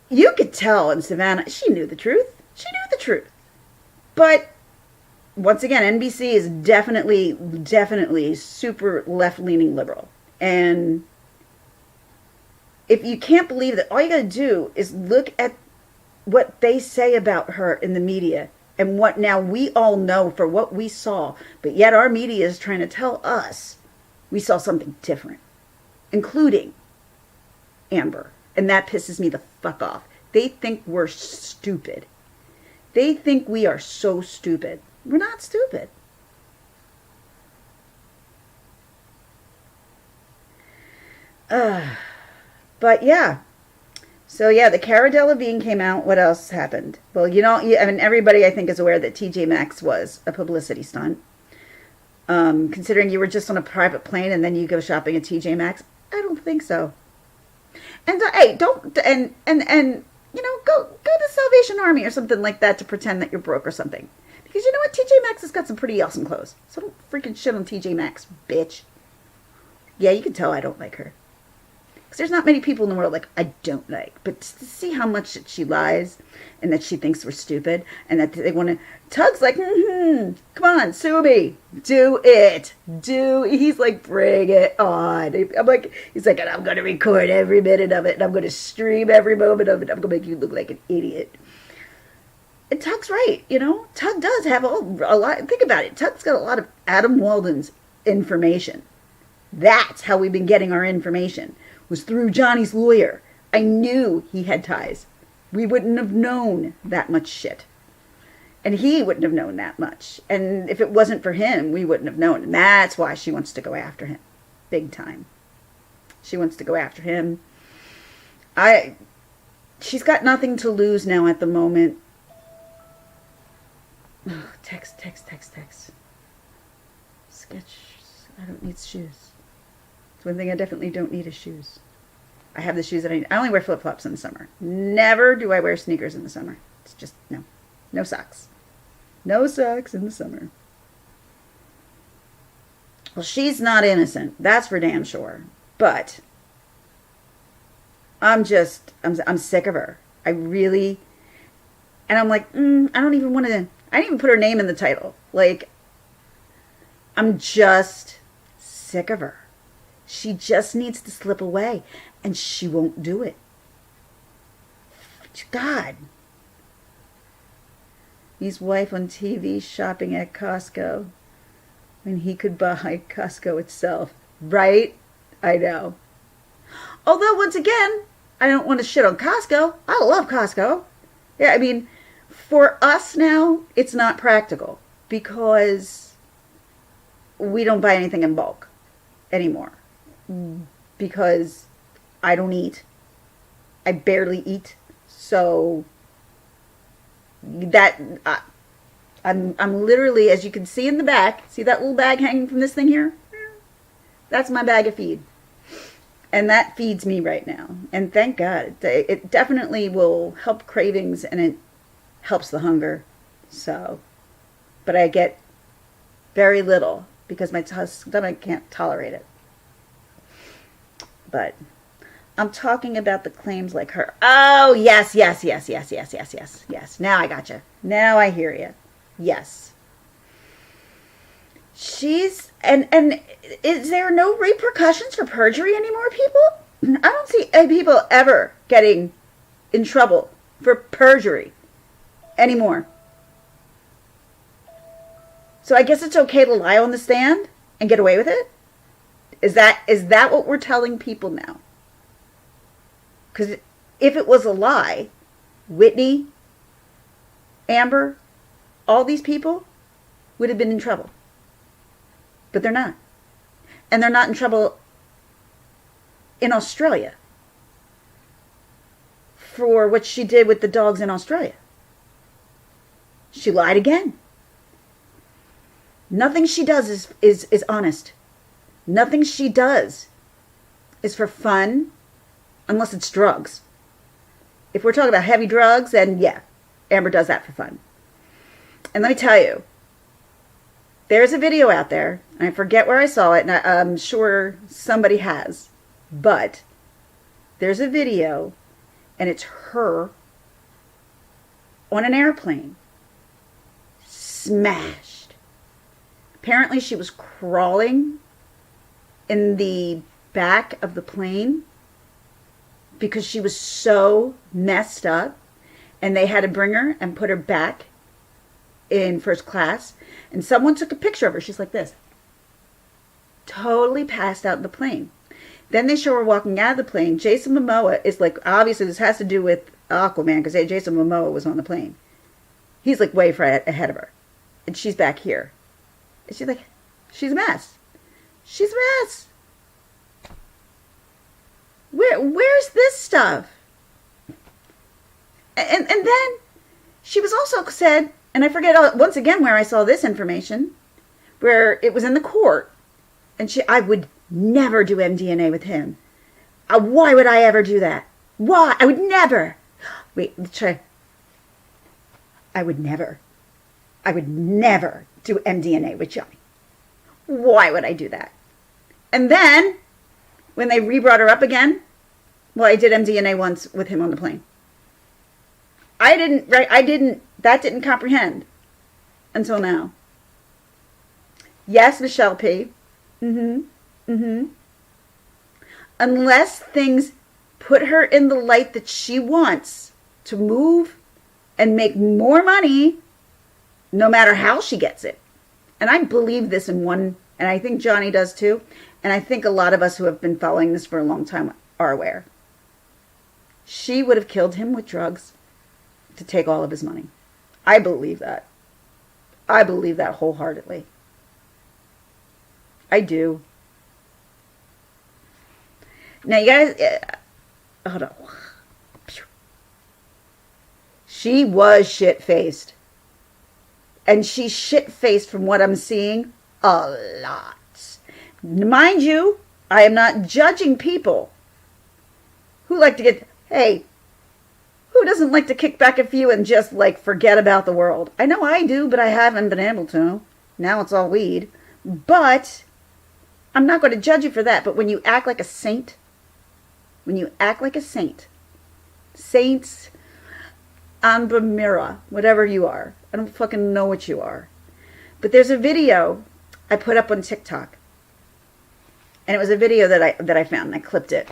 Speaker 1: you could tell in Savannah, she knew the truth. She knew the truth. But once again, NBC is definitely super left-leaning liberal. And if you can't believe that, all you got to do is look at what they say about her in the media and what now we all know for what we saw, but yet our media is trying to tell us we saw something different, including Amber. And that pisses me the fuck off. They think we're stupid. They think we are so stupid. We're not stupid. But yeah. So yeah, the Cara Delevingne came out. What else happened? Well, I mean, everybody I think is aware that TJ Maxx was a publicity stunt. Considering you were just on a private plane and then you go shopping at TJ Maxx, I don't think so. And hey, don't go to Salvation Army or something like that to pretend that you're broke or something. Because you know what, TJ Maxx has got some pretty awesome clothes. So don't freaking shit on TJ Maxx, bitch. Yeah, you can tell I don't like her. Because there's not many people in the world like I don't like. But to see how much that she lies and that she thinks we're stupid and that they want to... Tug's like, come on, sue me. Do it. He's like, bring it on. He's like, and I'm going to record every minute of it and I'm going to stream every moment of it. I'm going to make you look like an idiot. And Tug's right, Tug does have a lot. Think about it. Tug's got a lot of Adam Walden's information. That's how we've been getting our information. Was through Johnny's lawyer. I knew he had ties. We wouldn't have known that much shit. And he wouldn't have known that much. And if it wasn't for him, we wouldn't have known. And that's why she wants to go after him. Big time. She wants to go after him. She's got nothing to lose now at the moment. Oh, text. Sketch. I don't need shoes. It's one thing I definitely don't need is shoes. I have the shoes that I need. I only wear flip-flops in the summer. Never do I wear sneakers in the summer. It's just, no. No socks. No socks in the summer. Well, she's not innocent. That's for damn sure. But I'm sick of her. I really, and I'm like, I don't even want to, I didn't even put her name in the title. Like, I'm just sick of her. She just needs to slip away, and she won't do it. God. His wife on TV shopping at Costco when he could buy Costco itself. Right? I know. Although, once again, I don't want to shit on Costco. I love Costco. Yeah, I mean, for us now, it's not practical because we don't buy anything in bulk anymore. Because I don't eat. I barely eat. So that I'm literally, as you can see in the back, see that little bag hanging from this thing here? That's my bag of feed. And that feeds me right now. And thank God. It definitely will help cravings and it helps the hunger. So, but I get very little because my stomach can't tolerate it. But I'm talking about the claims like her. Oh, yes. Now I gotcha. Now I hear you. Yes. She's, and is there no repercussions for perjury anymore, people? I don't see people ever getting in trouble for perjury anymore. So I guess it's okay to lie on the stand and get away with it? Is that what we're telling people now? Because if it was a lie, Whitney, Amber, all these people would have been in trouble. But they're not. And they're not in trouble in Australia for what she did with the dogs in Australia. She lied again. Nothing she does is honest. Nothing she does is for fun, unless it's drugs. If we're talking about heavy drugs, then yeah, Amber does that for fun. And let me tell you, there's a video out there, and I forget where I saw it, and I'm sure somebody has, but there's a video, and it's her on an airplane, smashed. Apparently she was crawling in the back of the plane because she was so messed up and they had to bring her and put her back in first class, and someone took a picture of her. She's like this, totally passed out in the plane. Then they show her walking out of the plane. Jason Momoa is like, obviously this has to do with Aquaman, because Jason Momoa was on the plane. He's like way far ahead of her, and she's back here. And she's like, she's a mess. She's a mess. Where's this stuff? And then she was also said, and I forget once again where I saw this information, where it was in the court, and I would never do MDNA with him. Why would I ever do that? Why? I would never. Wait, let's try. I would never do MDNA with Johnny. Why would I do that? And then, when they re-brought her up again, well, I did MDNA once with him on the plane. That didn't comprehend until now. Yes, Michelle P. Unless things put her in the light that she wants to move and make more money, no matter how she gets it. And I believe this in one, and I think Johnny does too, and I think a lot of us who have been following this for a long time are aware. She would have killed him with drugs to take all of his money. I believe that. I believe that wholeheartedly. I do. Now, you guys, hold on. She was shit-faced. And she's shit-faced from what I'm seeing a lot. Mind you, I am not judging people who like to get, hey, who doesn't like to kick back a few and just like forget about the world? I know I do, but I haven't been able to. Now it's all weed. But I'm not going to judge you for that. But when you act like a saint, saints, Amba Mira, whatever you are, I don't fucking know what you are. But there's a video I put up on TikTok. And it was a video that I found, and I clipped it.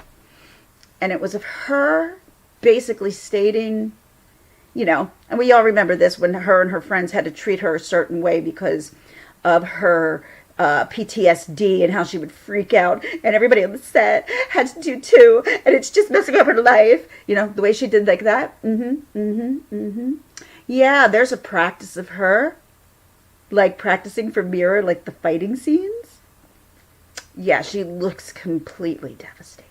Speaker 1: And it was of her basically stating, you know, and we all remember this when her and her friends had to treat her a certain way because of her PTSD and how she would freak out, and everybody on the set had to do too, and it's just messing up her life. You know, the way she did like that. Yeah, there's a practice of her, like practicing for Mirror, like the fighting scenes. Yeah, she looks completely devastated.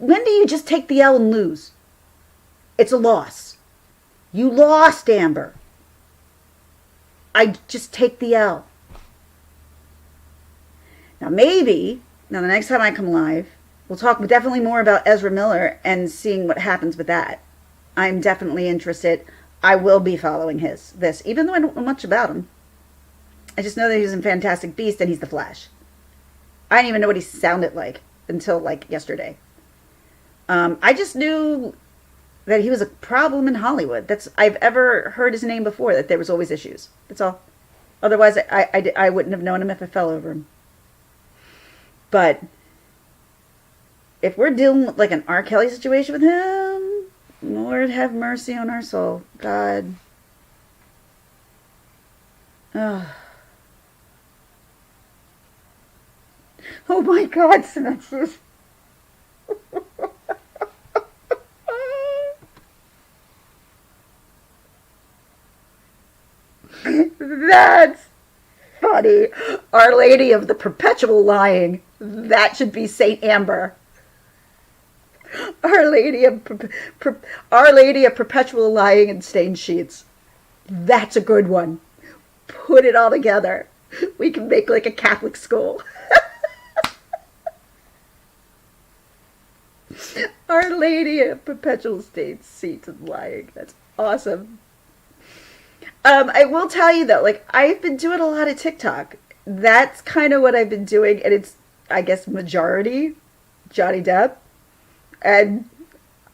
Speaker 1: When do you just take the L and lose? It's a loss. You lost, Amber. I just take the L. Now the next time I come live, we'll talk definitely more about Ezra Miller and seeing what happens with that. I'm definitely interested. I will be following this, even though I don't know much about him. I just know that he's in Fantastic Beast and he's the Flash. I didn't even know what he sounded like until like yesterday. I just knew that he was a problem in Hollywood. I've ever heard his name before, that there was always issues. That's all. Otherwise, I wouldn't have known him if I fell over him. But if we're dealing with like an R. Kelly situation with him, Lord have mercy on our soul. God. Oh my God, Synopsis. That's funny. Our Lady of the Perpetual Lying. That should be Saint Amber. Our Lady of Perpetual Lying and Stained Sheets. That's a good one. Put it all together. We can make like a Catholic school. Our Lady of Perpetual Stained Sheets and Lying. That's awesome. I will tell you though, like I've been doing a lot of TikTok. That's kind of what I've been doing, and it's, I guess, majority Johnny Depp. And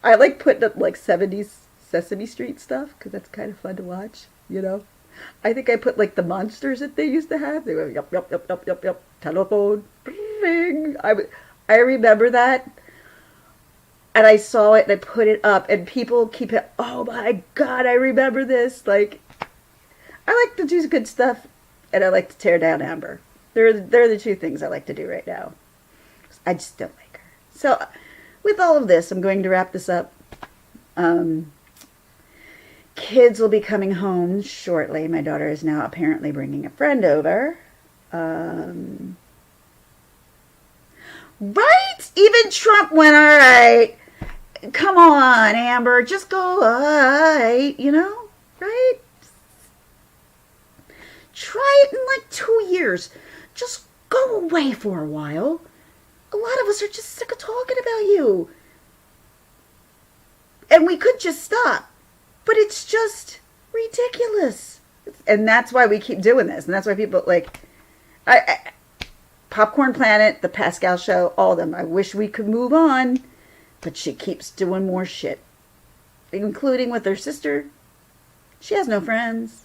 Speaker 1: I like putting up like 70s Sesame Street stuff because that's kind of fun to watch, you know. I think I put like the monsters that they used to have. They were yup, yup, yup, yup, yup, yup, telephone, ring. I remember that. And I saw it and I put it up and people keep it, oh my God, I remember this. Like, I like to do good stuff and I like to tear down Amber. They're the two things I like to do right now. I just don't like her. So with all of this, I'm going to wrap this up. Kids will be coming home shortly. My daughter is now apparently bringing a friend over. Right? Even Trump went, all right. Come on, Amber. Just go, all right. You know? Right? Try it in like 2 years. Just go away for a while. A lot of us are just sick of talking about you. And we could just stop. But it's just ridiculous. And that's why we keep doing this. And that's why people like Popcorn Planet, The Pascal Show, all of them. I wish we could move on. But she keeps doing more shit. Including with her sister. She has no friends.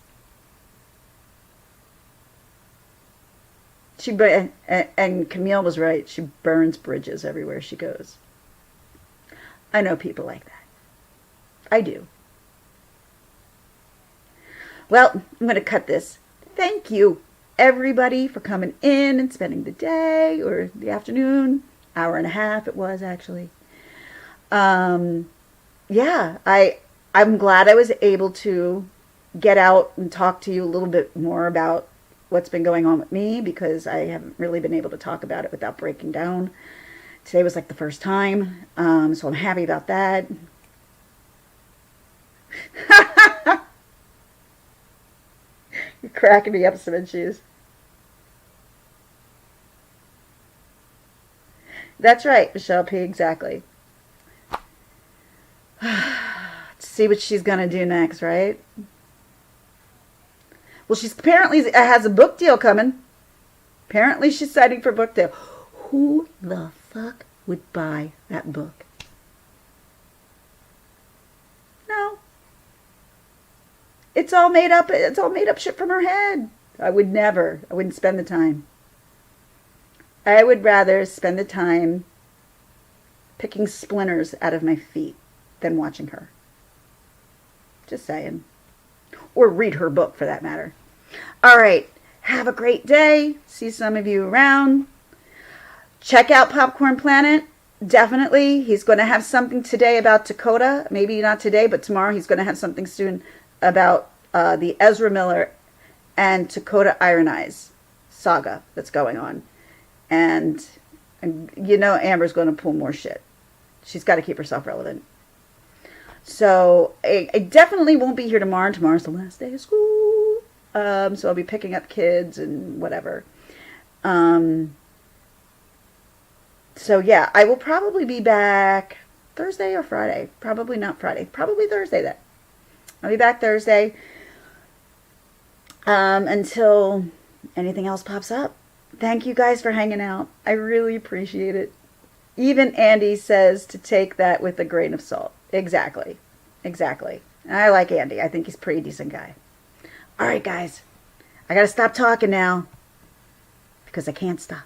Speaker 1: And Camille was right. She burns bridges everywhere she goes. I know people like that. I do. Well, I'm going to cut this. Thank you, everybody, for coming in and spending the day or the afternoon. Hour and a half it was, actually. Yeah, I'm glad I was able to get out and talk to you a little bit more about what's been going on with me, because I haven't really been able to talk about it without breaking down. Today was like the first time, so I'm happy about that. You're cracking me up, Cement Shoes. That's right, Michelle P. Exactly. See what she's gonna do next, right? Well, she's apparently has a book deal coming. Apparently, she's citing for a book deal. Who the fuck would buy that book? No. It's all made up. It's all made up shit from her head. I wouldn't spend the time. I would rather spend the time picking splinters out of my feet than watching her. Just saying. Or read her book, for that matter. All right. Have a great day. See some of you around. Check out Popcorn Planet. Definitely. He's going to have something today about Dakota. Maybe not today, but tomorrow he's going to have something soon about the Ezra Miller and Dakota Iron Eyes saga that's going on. And you know Amber's going to pull more shit. She's got to keep herself relevant. So I definitely won't be here tomorrow. Tomorrow's the last day of school. So I'll be picking up kids and whatever. So yeah, I will probably be back Thursday or Friday. Probably not Friday. Probably Thursday then. I'll be back Thursday. Until anything else pops up. Thank you guys for hanging out. I really appreciate it. Even Andy says to take that with a grain of salt. Exactly. Exactly. I like Andy. I think he's a pretty decent guy. All right, guys. I got to stop talking now because I can't stop.